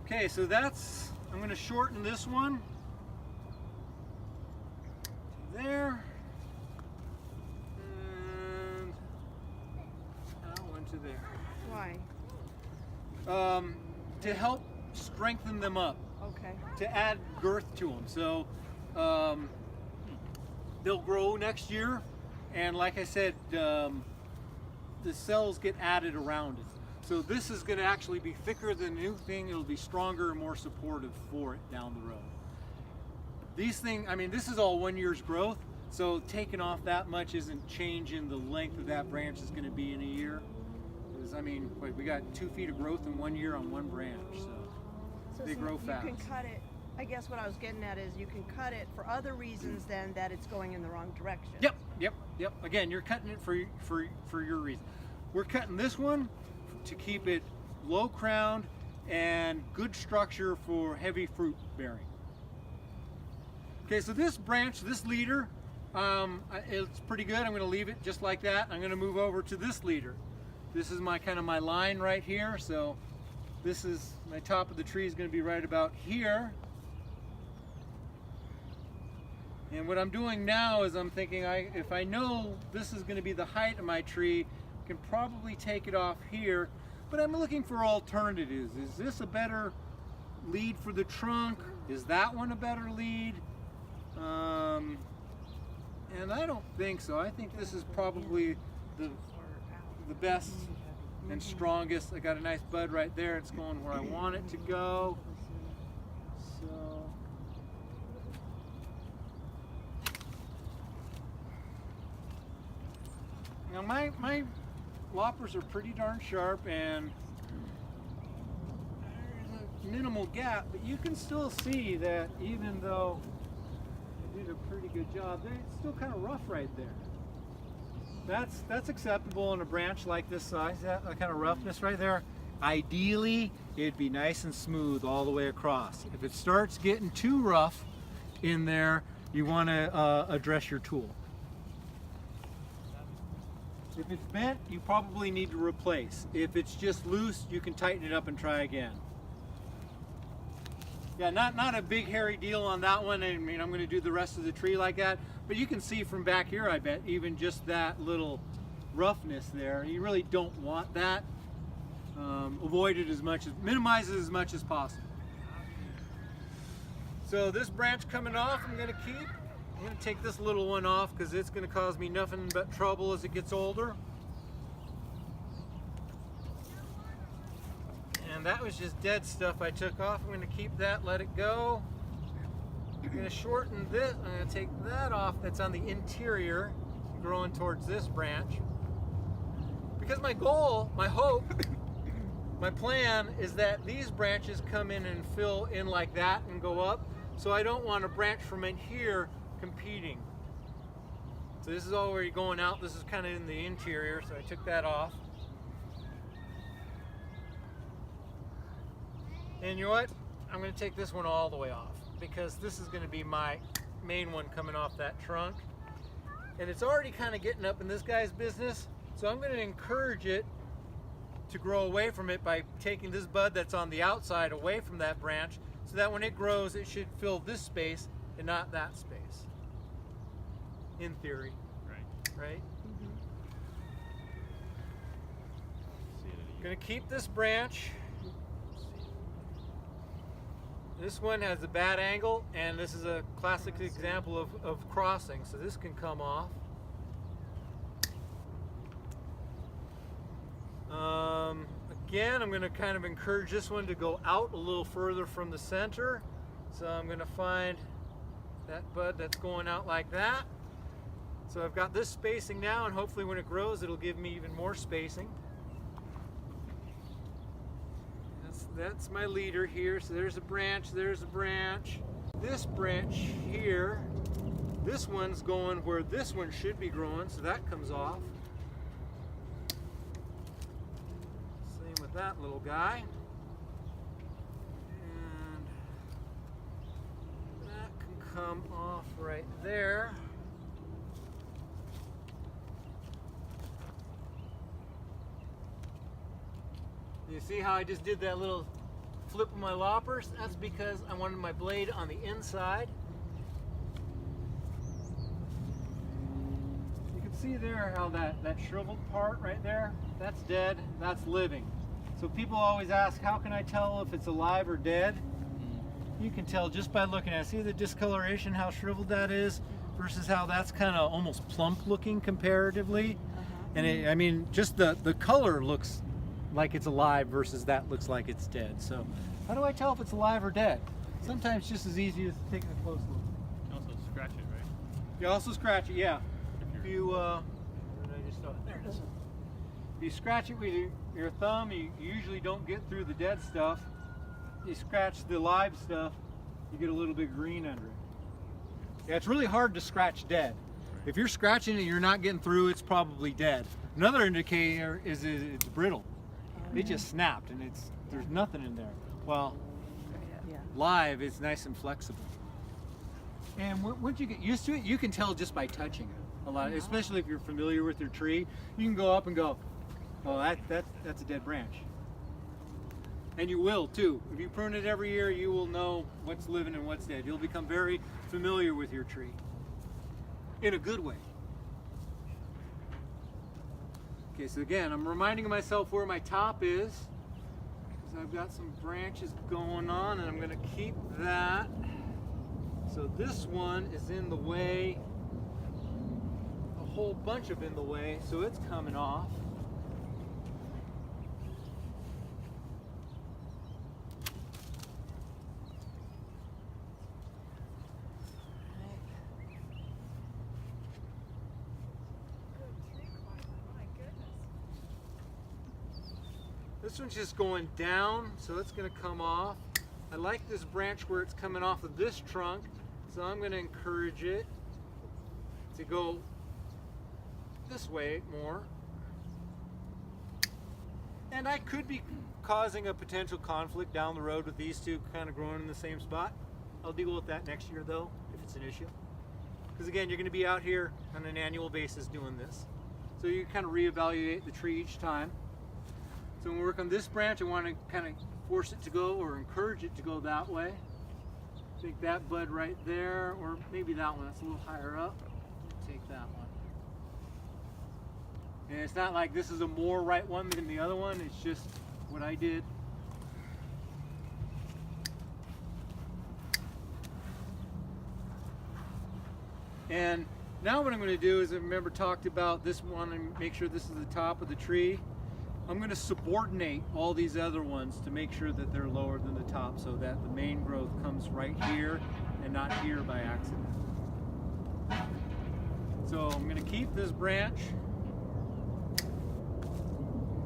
Okay, so I'm going to shorten this one to there, and that one to there. Why? To help strengthen them up, Okay. to add girth to them. So they'll grow next year, and like I said, the cells get added around it. So this is going to actually be thicker than the new thing. It'll be stronger and more supportive for it down the road. These things, I mean, this is all 1 year's growth, so taking off that much isn't changing the length of that branch is going to be in a year. I mean, we got 2 feet of growth in 1 year on one branch, so they grow fast. You can cut it. I guess what I was getting at is you can cut it for other reasons than that it's going in the wrong direction. Yep. Again, you're cutting it for your reason. We're cutting this one to keep it low crowned and good structure for heavy fruit bearing. Okay, so this branch, this leader, it's pretty good. I'm going to leave it just like that. I'm going to move over to this leader. This is my my line right here. So this is my top of the tree is going to be right about here. And what I'm doing now is I'm thinking if I know this is going to be the height of my tree, I can probably take it off here, but I'm looking for alternatives. Is this a better lead for the trunk? Is that one a better lead? And I don't think so. I think this is probably the best and strongest. I got a nice bud right there. It's going where I want it to go. So now my loppers are pretty darn sharp, and there's a minimal gap, but you can still see that even though I did a pretty good job, it's still kind of rough right there. That's acceptable on a branch like this size, that kind of roughness right there. Ideally, it'd be nice and smooth all the way across. If it starts getting too rough in there, you want to address your tool. If it's bent, you probably need to replace. If it's just loose, you can tighten it up and try again. Yeah, not a big hairy deal on that one. I mean, I'm going to do the rest of the tree like that. But you can see from back here, I bet, even just that little roughness there. You really don't want that. Avoid it minimize it as much as possible. So this branch coming off, I'm going to keep. I'm going to take this little one off because it's going to cause me nothing but trouble as it gets older. And that was just dead stuff I took off. I'm going to keep that, let it go. I'm going to shorten this. I'm going to take that off that's on the interior, growing towards this branch. Because my goal, my hope, my plan is that these branches come in and fill in like that and go up. So I don't want a branch from in here competing. So this is all where you're going out. This is kind of in the interior, so I took that off. And you know what? I'm going to take this one all the way off because this is going to be my main one coming off that trunk. And it's already kind of getting up in this guy's business, so I'm going to encourage it to grow away from it by taking this bud that's on the outside away from that branch so that when it grows, it should fill this space and not that space. In theory. Right? See it I'm going to keep this branch. This one has a bad angle, and this is a classic example of crossing, so this can come off. Again, I'm going to kind of encourage this one to go out a little further from the center. So I'm going to find that bud that's going out like that. So I've got this spacing now, and hopefully when it grows, it'll give me even more spacing. That's my leader here. So there's a branch, there's a branch. This branch here, this one's going where this one should be growing, so that comes off. Same with that little guy. And that can come off right there. You see how I just did that little flip of my loppers? That's because I wanted my blade on the inside. You can see there how that shriveled part right there, that's dead, that's living. So people always ask, how can I tell if it's alive or dead? You can tell just by looking at it. See the discoloration, how shriveled that is versus how that's kind of almost plump looking comparatively. And it, I mean, just the color looks like it's alive versus that looks like it's dead. So how do I tell if it's alive or dead? Sometimes just as easy as taking a close look. You also scratch it, right? You also scratch it, yeah. If you, where did I just start? There it is. If you scratch it with your thumb, you usually don't get through the dead stuff. You scratch the live stuff, you get a little bit green under it. Yeah, it's really hard to scratch dead. If you're scratching it and you're not getting through, it's probably dead. Another indicator is it's brittle. It just snapped and there's nothing in there. Well, live, it's nice and flexible. And once you get used to it, you can tell just by touching it a lot, especially if you're familiar with your tree. You can go up and go, oh, that's a dead branch. And you will too. If you prune it every year, you will know what's living and what's dead. You'll become very familiar with your tree. In a good way. Okay, so again, I'm reminding myself where my top is, because I've got some branches going on, and I'm going to keep that. So this one is in the way, a whole bunch of in the way, so it's coming off. This one's just going down, so it's going to come off. I like this branch where it's coming off of this trunk, so I'm going to encourage it to go this way more. And I could be causing a potential conflict down the road with these two kind of growing in the same spot. I'll deal with that next year though, if it's an issue. Because again, you're going to be out here on an annual basis doing this. So you kind of reevaluate the tree each time. So when we work on this branch, I want to kind of force it to go or encourage it to go that way. Take that bud right there, or maybe that one, that's a little higher up. Take that one. And it's not like this is a more right one than the other one, it's just what I did. And now what I'm going to do is, I remember talked about this one and make sure this is the top of the tree. I'm going to subordinate all these other ones to make sure that they're lower than the top, so that the main growth comes right here and not here by accident. So I'm going to keep this branch,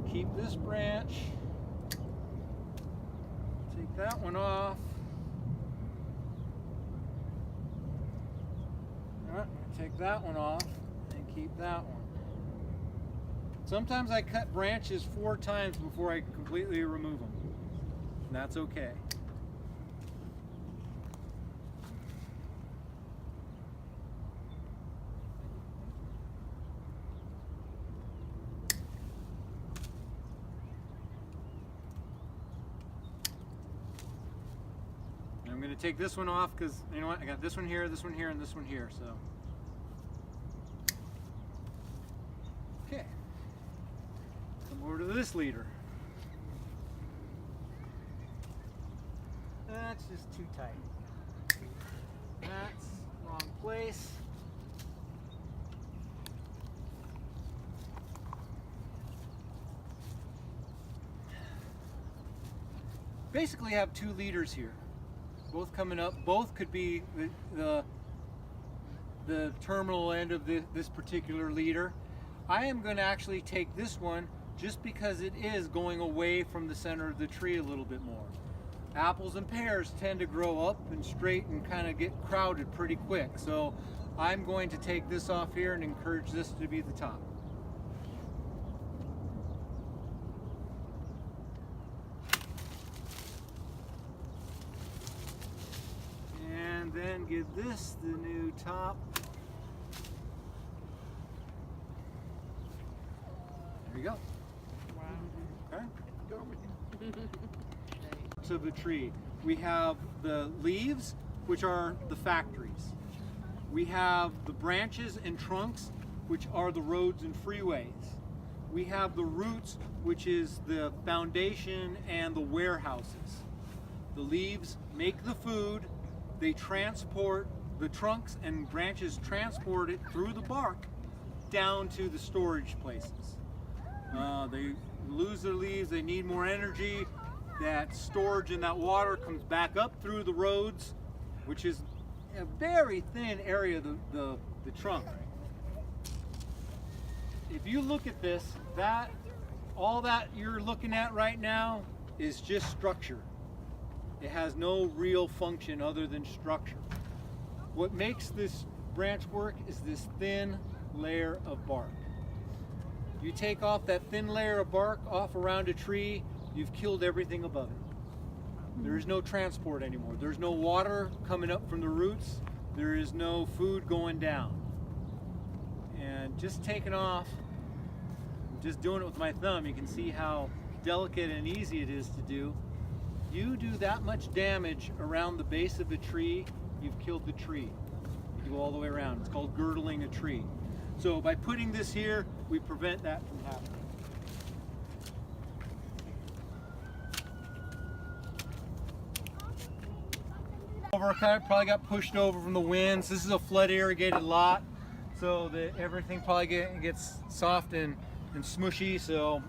keep this branch, take that one off. All right, I'm going to take that one off and keep that one. Sometimes I cut branches 4 times before I completely remove them. And that's okay. And I'm going to take this one off because, you know what, I got this one here, and this one here, so. Okay. Over to this leader. That's just too tight. That's wrong place. Basically I have 2 leaders here, both coming up. Both could be the terminal end of this particular leader. I am going to actually take this one just because it is going away from the center of the tree a little bit more. Apples and pears tend to grow up and straight and kind of get crowded pretty quick. So I'm going to take this off here and encourage this to be the top. And then give this the new top. There you go. Wow. Okay. Go with you. Of a tree. We have the leaves, which are the factories. We have the branches and trunks, which are the roads and freeways. We have the roots, which is the foundation and the warehouses. The leaves make the food. They transport, the trunks and branches transport it through the bark down to the storage places. They lose their leaves, they need more energy. That storage and that water comes back up through the roads, which is a very thin area of the trunk. If you look at this, all that you're looking at right now is just structure. It has no real function other than structure. What makes this branch work is this thin layer of bark. You take off that thin layer of bark off around a tree, you've killed everything above it. There is no transport anymore. There's no water coming up from the roots. There is no food going down. And just taking off, just doing it with my thumb, you can see how delicate and easy it is to do. You do that much damage around the base of a tree, you've killed the tree. You go all the way around. It's called girdling a tree. So by putting this here, we prevent that from happening. Probably got pushed over from the winds. This is a flood irrigated lot, so that everything probably gets soft and smushy, so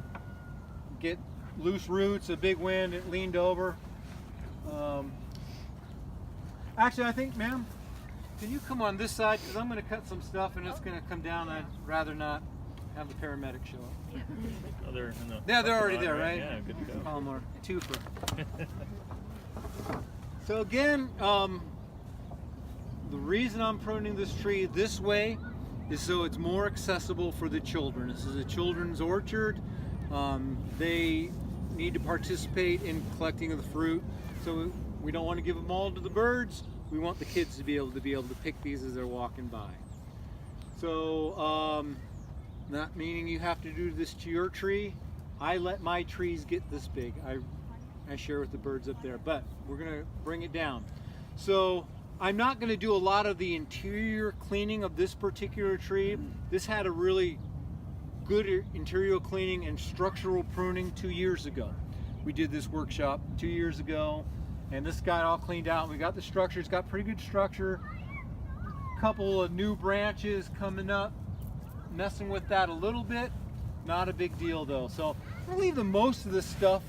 get loose roots, a big wind, it leaned over. Actually, I think, ma'am, can you come on this side, because I'm going to cut some stuff and it's going to come down. I'd rather not have the paramedics show up. Oh, they're in the yeah, they're already there, right? Yeah, good to go. Call them our twofer. So again, the reason I'm pruning this tree this way is so it's more accessible for the children. This is a children's orchard. They need to participate in collecting of the fruit. So we don't want to give them all to the birds. We want the kids to be able to pick these as they're walking by. So not meaning you have to do this to your tree. I let my trees get this big. I share with the birds up there, but we're gonna bring it down. So I'm not gonna do a lot of the interior cleaning of this particular tree. This had a really good interior cleaning and structural pruning 2 years ago. We did this workshop 2 years ago, and this got all cleaned out. We got the structure, it's got pretty good structure. A couple of new branches coming up, messing with that a little bit. Not a big deal though. So I'm gonna leave the most of this stuff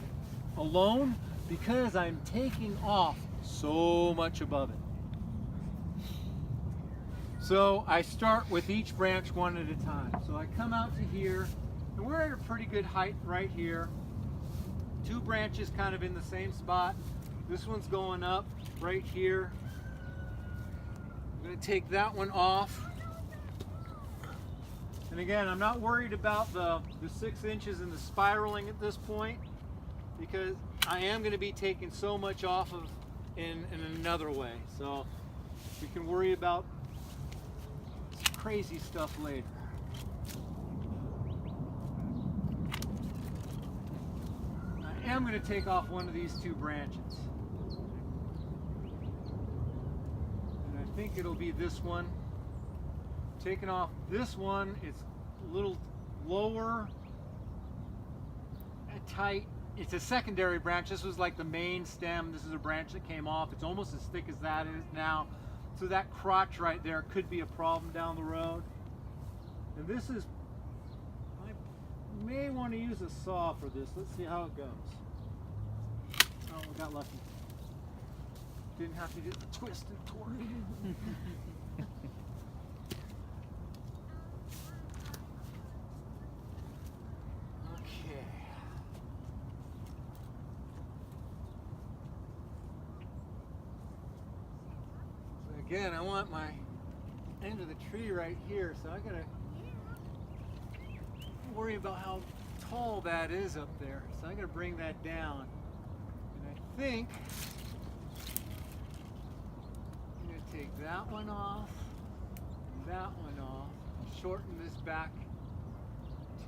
alone because I'm taking off so much above it. So I start with each branch one at a time. So I come out to here, and we're at a pretty good height right here. Two branches kind of in the same spot. This one's going up right here. I'm going to take that one off. And again, I'm not worried about the 6 inches and the spiraling at this point, because I am going to be taking so much off of in another way. So we can worry about crazy stuff later. I am going to take off one of these 2 branches. And I think it'll be this one. Taking off this one, it's a little lower, tight. It's a secondary branch. This was like the main stem. This is a branch that came off. It's almost as thick as that is now. So that crotch right there could be a problem down the road. And this is, I may want to use a saw for this. Let's see how it goes. Oh, we got lucky. Didn't have to do the twist and torque. Again, I want my end of the tree right here, so I gotta worry about how tall that is up there. So I gotta bring that down. And I think I'm gonna take that one off, and that one off, and shorten this back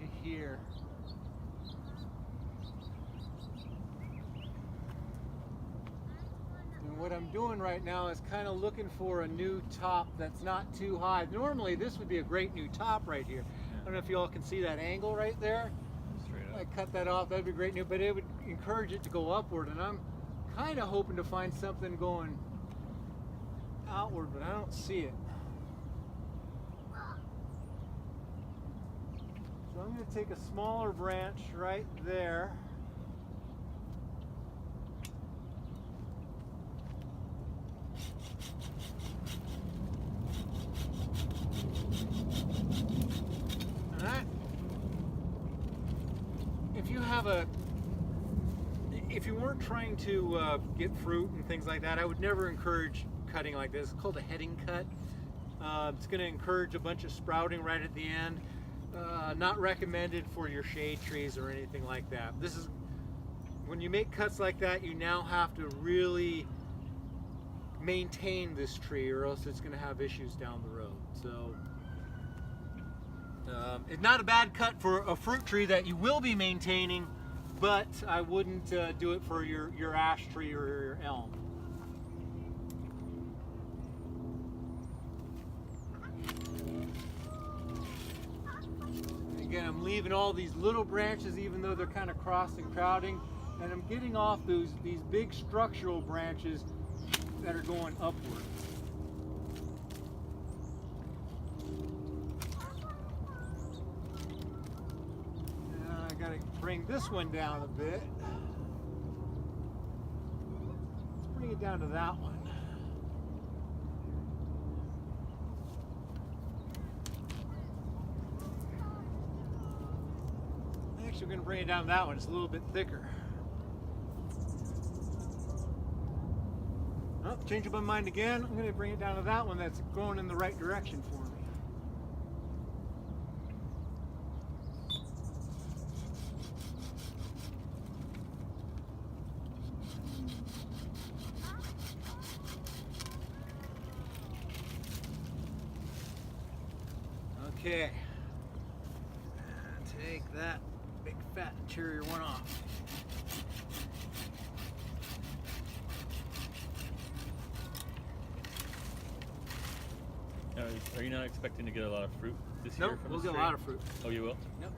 to here. what I'm doing right now is kind of looking for a new top that's not too high. Normally this would be a great new top right here. I don't know if you all can see that angle right there. Straight up. I cut that off, that'd be great new, but it would encourage it to go upward, and I'm kind of hoping to find something going outward, but I don't see it. So I'm going to take a smaller branch right there. Alright. If you weren't trying to get fruit and things like that, I would never encourage cutting like this. It's called a heading cut. It's going to encourage a bunch of sprouting right at the end. Not recommended for your shade trees or anything like that. This is when you make cuts like that, you now have to really maintain this tree, or else it's going to have issues down the road. So it's not a bad cut for a fruit tree that you will be maintaining, but I wouldn't do it for your ash tree or your elm. Again, I'm leaving all these little branches even though they're kind of crossed and crowding, and I'm getting off these big structural branches that are going upward. Now I gotta bring this one down a bit. Let's bring it down to that one. Actually, we're going to bring it down to that one. It's a little bit thicker. Oh, changing my mind again. I'm going to bring it down to that one that's going in the right direction for me. Okay. Take that big fat interior one off. Now, are you not expecting to get a lot of fruit this Nope, year from we'll this get a tree? lot of fruit. Oh, you will? Yep.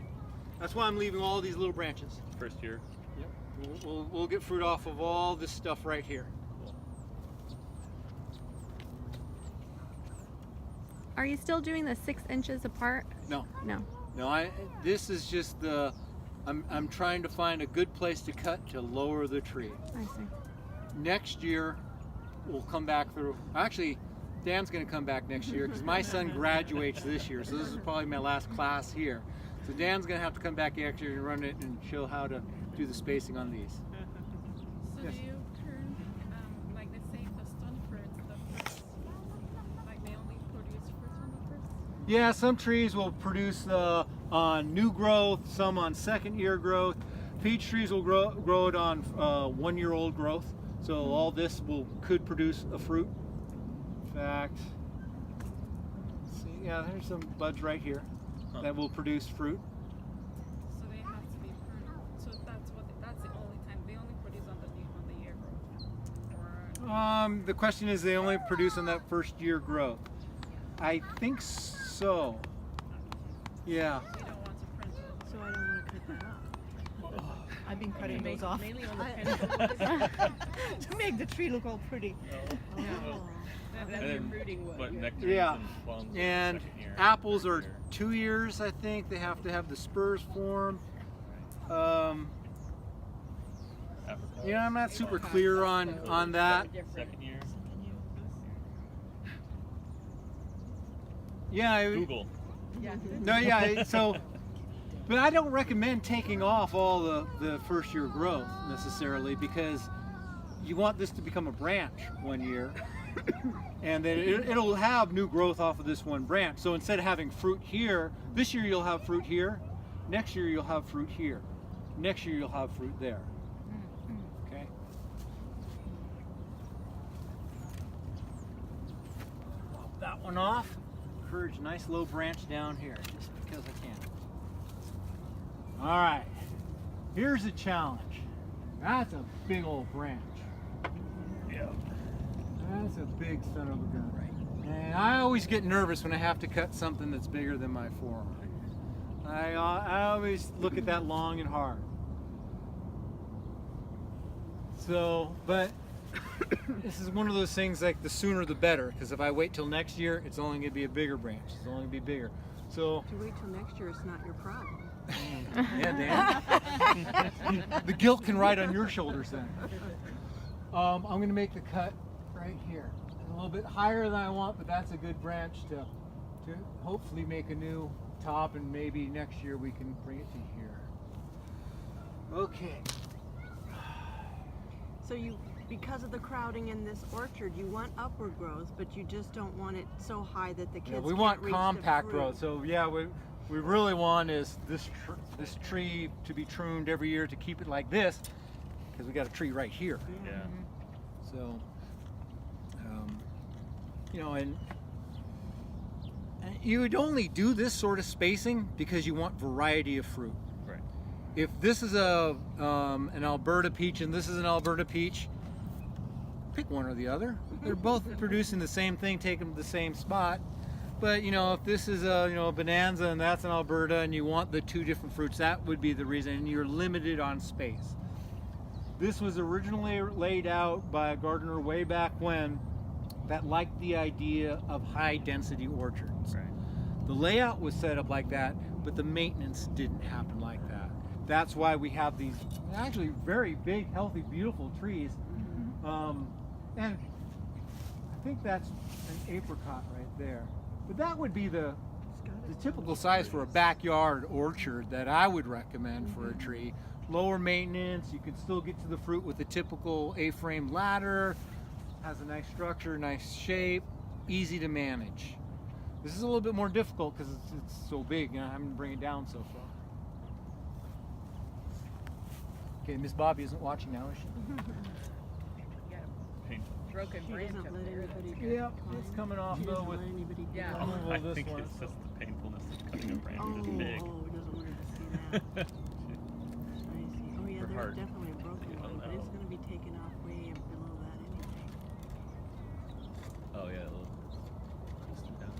That's why I'm leaving all these little branches. First year? Yep. We'll get fruit off of all this stuff right here. Cool. Are you still doing the 6 inches apart? No. No. No, this is just I'm trying to find a good place to cut to lower the tree. I see. Next year, we'll come back through. Actually, Dan's going to come back next year because my son graduates this year, so this is probably my last class here. So Dan's going to have to come back next year and run it and show how to do the spacing on these. So Yes. do you turn, like let's say the stone fruits, the fruits, like they only produce fruit on the first? Yeah, some trees will produce on new growth, some on second year growth. Peach trees will grow it on 1-year-old growth. So all this could produce a fruit. In fact, let's see, yeah, there's some buds right here that will produce fruit. So they have to be pruned. So that's the only time they only produce on the year growth. Or The question is, they only produce on that first year growth. I think so. Yeah. we don't want to prune it. So I don't want to cut that off. I've been cutting those off Mainly on the to make the tree look all pretty. No. And then, what, nectarines Yeah. and plums are And second year, apples are third year. 2 years, I think. They have to have the spurs formed. Apricots, Yeah, I'm not super clear on that. second year. Yeah, Google. no, yeah. So, but I don't recommend taking off all the first year growth necessarily, because you want this to become a branch 1 year, and then it'll have new growth off of this one branch. So instead of having fruit here, this year you'll have fruit here. Next year you'll have fruit here. Next year you'll have fruit there. Okay. Pop that one off. Encourage a nice low branch down here, just because I can. All right, here's a challenge. That's a big old branch. Yeah. That's a big son of a gun. Right. And I always get nervous when I have to cut something that's bigger than my forearm. I always look at that long and hard. So, but this is one of those things like the sooner the better, because if I wait till next year, it's only going to be a bigger branch. It's only going to be bigger. So If you wait till next year, it's not your problem. yeah, Dan. The guilt can ride on your shoulders then. I'm going to make the cut right here. A little bit higher than I want, but that's a good branch to hopefully make a new top, and maybe next year we can bring it to here. Okay. So you, because of the crowding in this orchard, you want upward growth, but you just don't want it so high that the kids Yeah, we can't want reach compact the fruit. growth. So yeah, we really want is this tree to be pruned every year to keep it like this, because we got a tree right here. Yeah. So, you know, and you would only do this sort of spacing because you want variety of fruit. Right. If this is an Alberta peach and this is an Alberta peach, pick one or the other. They're both producing the same thing, taking them to the same spot. But you know, if this is a Bonanza and that's an Alberta, and you want the two different fruits, that would be the reason. And you're limited on space. This was originally laid out by a gardener way back when that liked the idea of high density orchards. Right. The layout was set up like that, but the maintenance didn't happen like that. That's why we have these actually very big, healthy, beautiful trees. And I think that's an apricot right there. But that would be the typical size for a backyard orchard that I would recommend for a tree. Lower maintenance, you can still get to the fruit with the typical A-frame ladder, has a nice structure, nice shape, easy to manage. This is a little bit more difficult because it's so big and I'm having to bring it down so far. Okay, Miss Bobi isn't watching now, is she? Painful. Broken He branch doesn't up let there. anybody Yeah, it's coming off He though doesn't with let anybody Yeah. go. removal I of this think one. it's just the painfulness of cutting a branch Oh, this big. he doesn't want her to see that. I see. Oh yeah, For there's heart. definitely a broken Oh, one, but no. it's going to be taken off way below that anyway. Oh yeah, a little. Just down.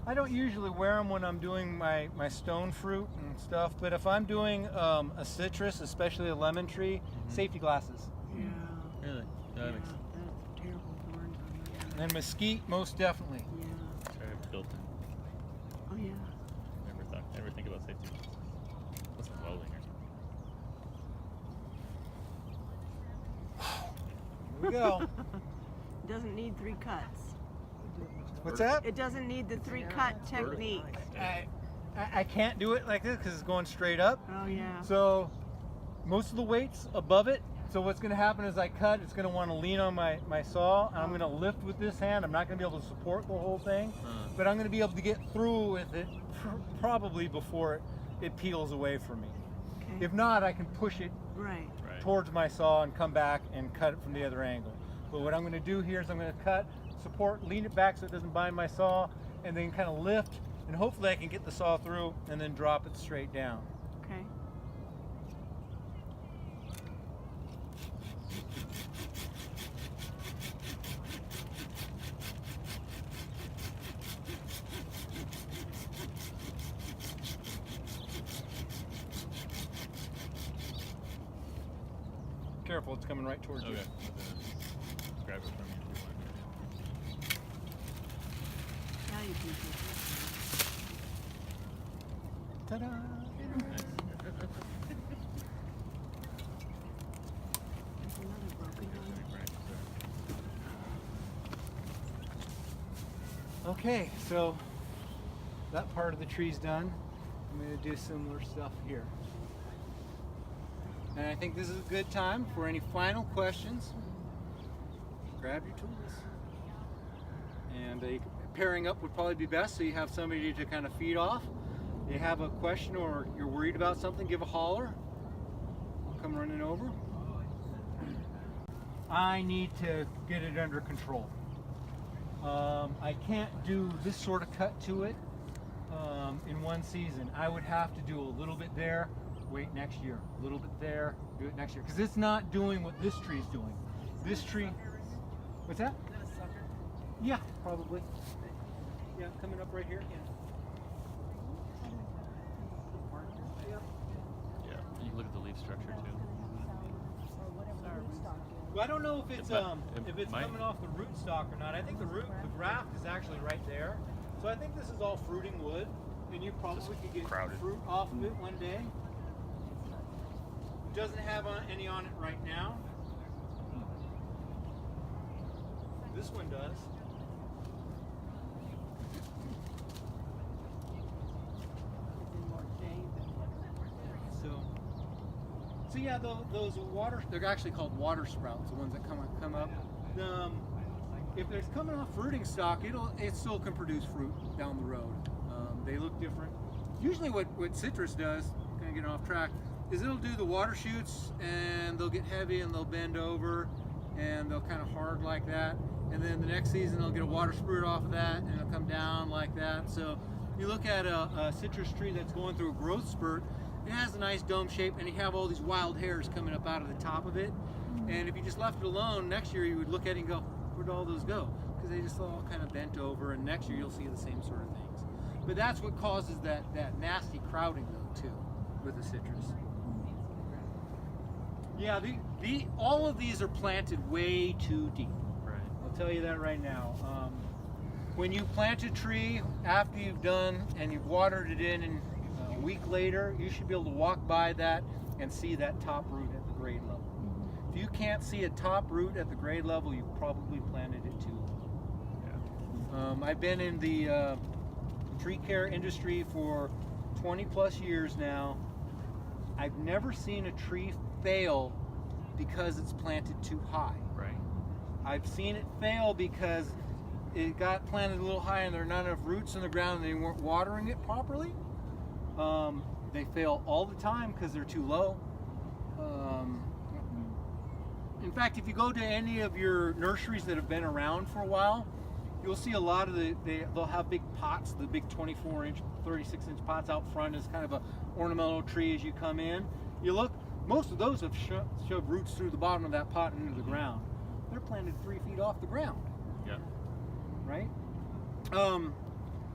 I don't usually wear them when I'm doing my stone fruit and stuff, but if I'm doing a citrus, especially a lemon tree, safety glasses. Yeah. Really? Yeah, That makes sense. that's terrible thorns on there. And mesquite, most definitely. Yeah. Sorry, I've built in. Oh yeah. Never think about safety. What's welding or something? Here we go. It doesn't need 3 cuts. What's that? It doesn't need the 3-cut technique. I can't do it like this because it's going straight up. Oh yeah. So most of the weight's above it. So what's going to happen is I cut, it's going to want to lean on my saw, and I'm going to lift with this hand. I'm not going to be able to support the whole thing, but I'm going to be able to get through with it probably before it peels away from me. Okay. If not, I can push it Right. Right. towards my saw and come back and cut it from the other angle. But what I'm going to do here is I'm going to cut, support, lean it back so it doesn't bind my saw, and then kind of lift, and hopefully I can get the saw through and then drop it straight down. Okay. Careful, it's coming right towards Okay. you. Grab it from you if you want. Now you can do Ta-da! Nice. There's another broken one. Branches there. Okay, so that part of the tree's done. I'm going to do similar stuff here. And I think this is a good time for any final questions. Grab your tools. And pairing up would probably be best so you have somebody to kind of feed off. If you have a question or you're worried about something, give a holler. I'll come running over. I need to get it under control. I can't do this sort of cut to it in one season. I would have to do a little bit there, wait next year. A little bit there, do it next year. Because it's not doing what this tree's doing. This tree, what's that? Is that a sucker? Yeah, probably. Yeah, coming up right here. Yeah. You can look at the leaf structure too. Well, I don't know if it's might. coming off the rootstock or not. I think the graft is actually right there. So I think this is all fruiting wood, and you probably could get crowded. fruit off of it one day. It doesn't have any on it right now. This one does. So yeah, those water, they're actually called water sprouts, the ones that come up. If there's coming off fruiting stock, it still can produce fruit down the road. They look different. Usually what citrus does, kind of getting off track, is it'll do the water shoots and they'll get heavy and they'll bend over and they'll kind of hard like that. And then the next season they'll get a water spurt off of that and it'll come down like that. So you look at a citrus tree that's going through a growth spurt, it has a nice dome shape and you have all these wild hairs coming up out of the top of it. And if you just left it alone, next year you would look at it and go, where'd all those go? Because they just all kind of bent over, and next year you'll see the same sort of things. But that's what causes that nasty crowding though too, with the citrus. Yeah, all of these are planted way too deep. Right. I'll tell you that right now. When you plant a tree, after you've done and you've watered it in, and a week later, you should be able to walk by that and see that top root at the grade level. If you can't see a top root at the grade level, you probably planted it too low. I've been in the tree care industry for 20 plus years now. I've never seen a tree fail because it's planted too high. Right. I've seen it fail because it got planted a little high and there are not enough roots in the ground and they weren't watering it properly. They fail all the time because they're too low. In fact, if you go to any of your nurseries that have been around for a while, you'll see a lot of they'll have big pots, the big 24-inch, 36-inch pots out front as kind of a ornamental tree as you come in. You look, most of those have shoved roots through the bottom of that pot and into the ground. They're planted 3 feet off the ground. Yeah. Right?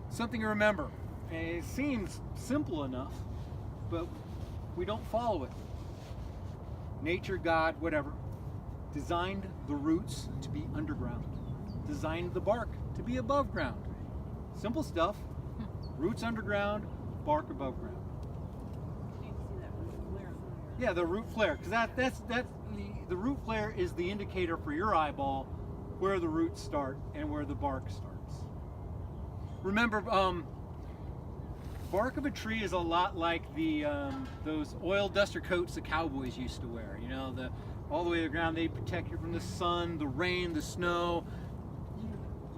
Something to remember. It seems simple enough, but we don't follow it. Nature, God, whatever, designed the roots to be underground, designed the bark to be above ground. Simple stuff. Roots underground, bark above ground. Yeah, the root flare, because that's the root flare is the indicator for your eyeball where the roots start and where the bark starts. Remember, bark of a tree is a lot like those oil duster coats the cowboys used to wear. You know, all the way to the ground. They protect you from the sun, the rain, the snow,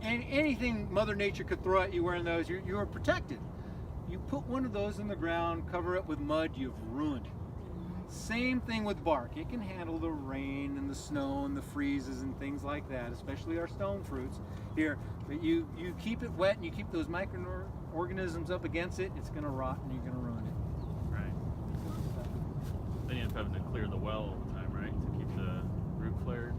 and anything Mother Nature could throw at you wearing those. You are protected. You put one of those in the ground, cover it with mud, you've ruined it. Same thing with bark. It can handle the rain and the snow and the freezes and things like that, especially our stone fruits here. But you keep it wet and you keep those microorganisms up against it, it's going to rot and you're going to ruin it. Right. Then you end up having to clear the well all the time, right, to keep the root flare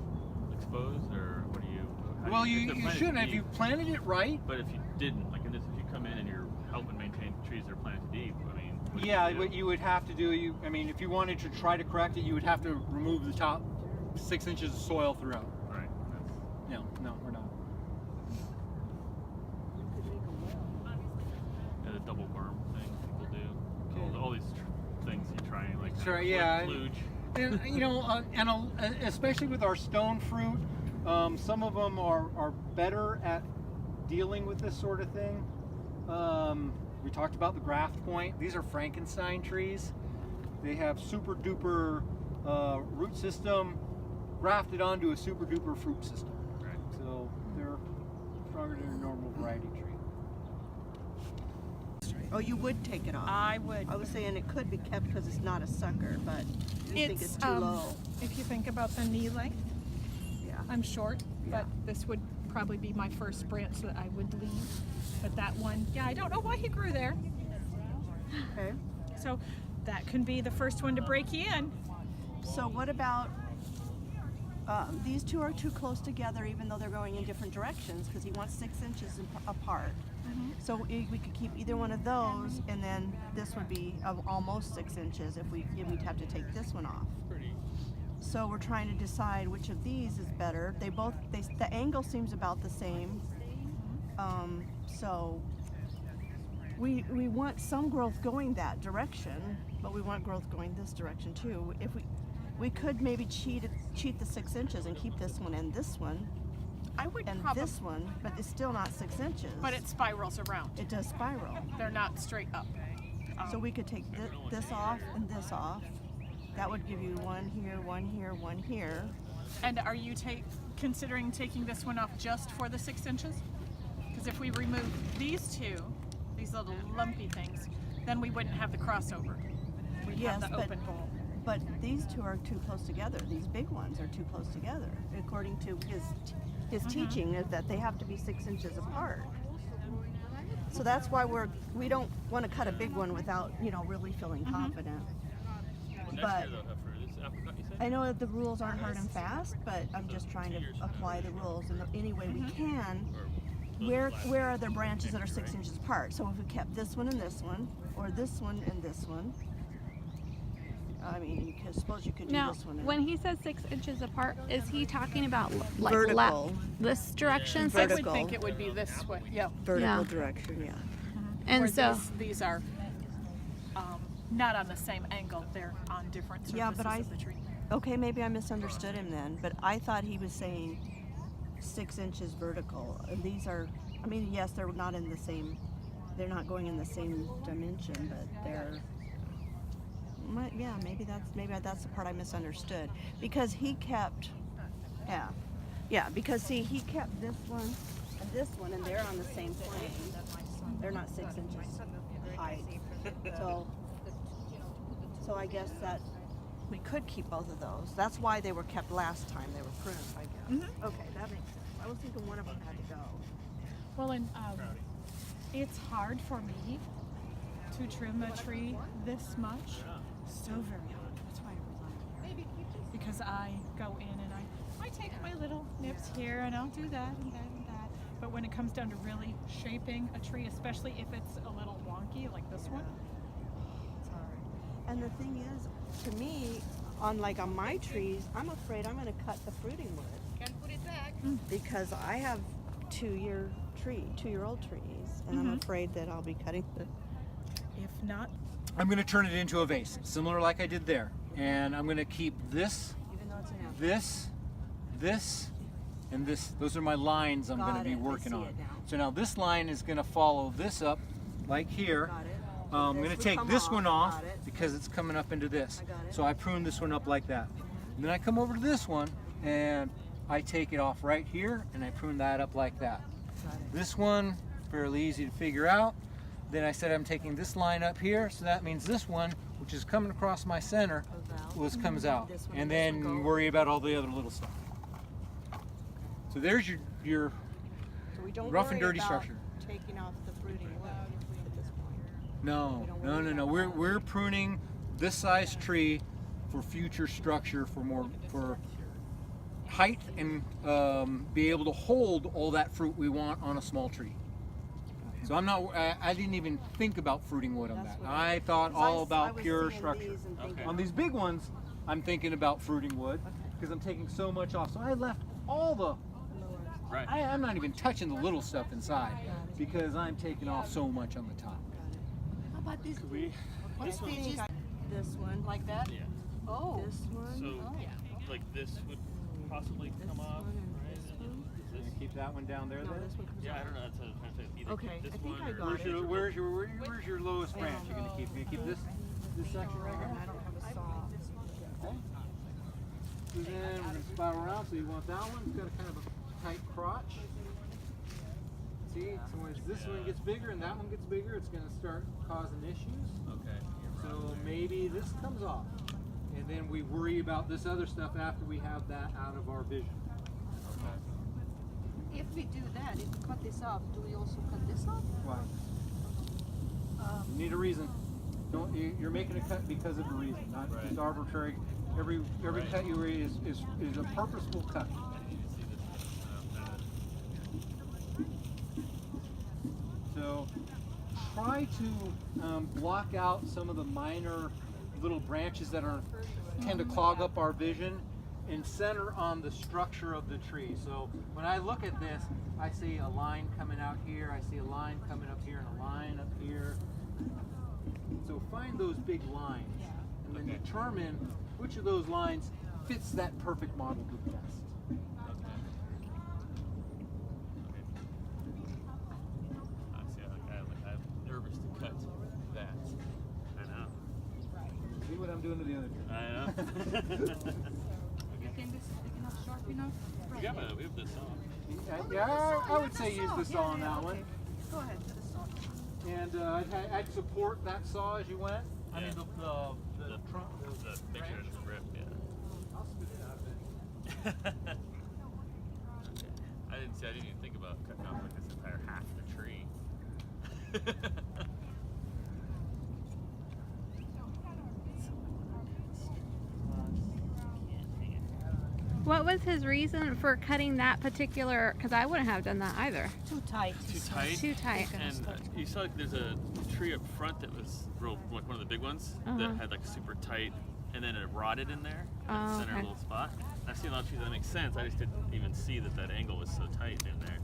exposed, or what do you? Well, you shouldn't if you planted it right. But if you didn't, like in this, if you come in and you're helping maintain trees that are planted deep, I mean. What you would have to do, if you wanted to try to correct it, you would have to remove the top 6 inches of soil throughout. Right. No, we're not. Yeah, the double berm thing people do. All these things you try and like. Sure, yeah. Kludge. And especially with our stone fruit, some of them are better at dealing with this sort of thing. We talked about the graft point. These are Frankenstein trees. They have super duper root system grafted onto a super duper fruit system. Right. So they're stronger than a normal variety tree. Oh, you would take it off? I would. I was saying it could be kept because it's not a sucker, but you think it's too low. If you think about the knee length, Yeah. I'm short, but this would probably be my first branch that I would leave. But that one, I don't know why he grew there. Okay. So that can be the first one to break you in. So what about, these two are too close together even though they're going in different directions because he wants 6 inches apart. So we could keep either one of those and then this would be almost 6 inches if we'd have to take this one off. So we're trying to decide which of these is better. The angle seems about the same. So we want some growth going that direction, but we want growth going this direction too. If we could maybe cheat the 6 inches and keep this one and this one. I would And probably, this one, but it's still not 6 inches. but it spirals around. It does spiral. They're not straight up. So we could take this off and this off. That would give you one here, one here, one here. And are you considering taking this one off just for the 6 inches? Because if we remove these two, these little lumpy things, then we wouldn't have the crossover. We'd Yes, have the open bowl. But these two are too close together. These big ones are too close together. According to his teaching is that they have to be 6 inches apart. So that's why we don't want to cut a big one without, really feeling confident. But I know that the rules aren't hard and fast, but I'm just trying to apply the rules in any way we can. Where are there branches that are 6 inches apart? So if we kept this one and this one, or this one and this one, I mean, suppose you could do Now, this one. when he says 6 inches apart, is he talking about like Vertical. this direction? I would Vertical. think it would be this way. Yep. Vertical Yeah. direction, yeah. And Where so, these are not on the same angle. They're on different surfaces Yeah, but of the tree. Okay, maybe I misunderstood him then, but I thought he was saying 6 inches vertical. And these are, I mean, yes, they're not going in the same dimension, but they're, yeah, maybe that's the part I misunderstood. Because he kept, because see, he kept this one and this one, and they're on the same plane. They're not 6 inches height. So I guess that we could keep both of those. That's why they were kept last time. They were pruned, I guess. Okay, that makes sense. I was thinking one of them had to go. Well, and it's hard for me to trim a tree this much. So very hard. That's why I resigned. Because I go in and I take my little nips here and I'll do that and that and that. But when it comes down to really shaping a tree, especially if it's a little wonky like this one, it's hard. And the thing is, to me, on my trees, I'm afraid I'm going to cut the fruiting wood. Gotta put it back. Because I have 2-year-old trees, and I'm afraid that I'll be cutting the. If not, I'm going to turn it into a vase, similar like I did there. And I'm going to keep this, Even though it's an apple. this, and this. Those are my lines I'm going to Got be it. I working see on. it now. So now this line is going to follow this up, like here. Got it. I'm This going to would take come this off. one off Got it. because it's coming up into this. I got it. So I prune this one up like that. And then I come over to this one and I take it off right here and I prune that up like that. Got it. This one, fairly easy to figure out. Then I said I'm taking this line up here, so that means this one, which is coming across my center, comes out. This one And this one then go. worry about all the other little stuff. So there's your So we don't rough and worry dirty about structure. taking off the fruiting wood at this point. No. We're pruning this size tree for future structure, for height, and be able to hold all that fruit we want on a small tree. So I didn't even think about fruiting wood on That's that. what I thought all I about was pure seeing structure. these and thinking, On these big ones, I'm thinking about fruiting wood because I'm taking so much off. So I left all the. Right. I'm not even touching the little stuff inside because I'm taking off so much on the top. How about this? This one. This one. like that. Yeah. Oh. This one. So, like this would possibly come off, right? Can you keep that one down there No, then? this one comes Yeah, I off. don't know. That's what I'm trying to say. Either Okay, keep this I think one I or got it. Where's your lowest branch you're gonna keep? You gonna keep this section right here? I don't have a saw. Okay. So then we're gonna spiral around. So you want that one? It's got a kind of a tight crotch. See, so as this one gets bigger and that one gets bigger, it's gonna start causing issues. Okay. So maybe this comes off, and then we worry about this other stuff after we have that out of our vision. If we do that, if we cut this off, do we also cut this off? Why? You need a reason. You're making a cut because of a reason, not Right. just arbitrary. Every Right. cut you read is a purposeful cut. So try to block out some of the minor little branches that tend to clog up our vision and center on the structure of the tree. So when I look at this, I see a line coming out here, I see a line coming up here, and a line up here. So find those big lines and then determine which of those lines fits that perfect model the best. I'm nervous to cut that. I know. See what I'm doing to the other tree. I know. You think this is big enough, sharp enough? we have this on. Yeah, I would say use the saw on that one. Go ahead to the saw. And I'd support that saw as you went. I mean the trunk. The make sure it doesn't rip, yeah. I'll spit it out of it. Okay. I didn't even think about cutting off like this entire half of the tree. What was his reason for cutting that particular? Because I wouldn't have done that either. Too tight. Too tight? Too tight. And you saw like there's a tree up front that was real, like one of the big ones that had like super tight, and then it rotted in there in the center little spot. And I've seen a lot of trees that make sense. I just didn't even see that angle was so tight in there.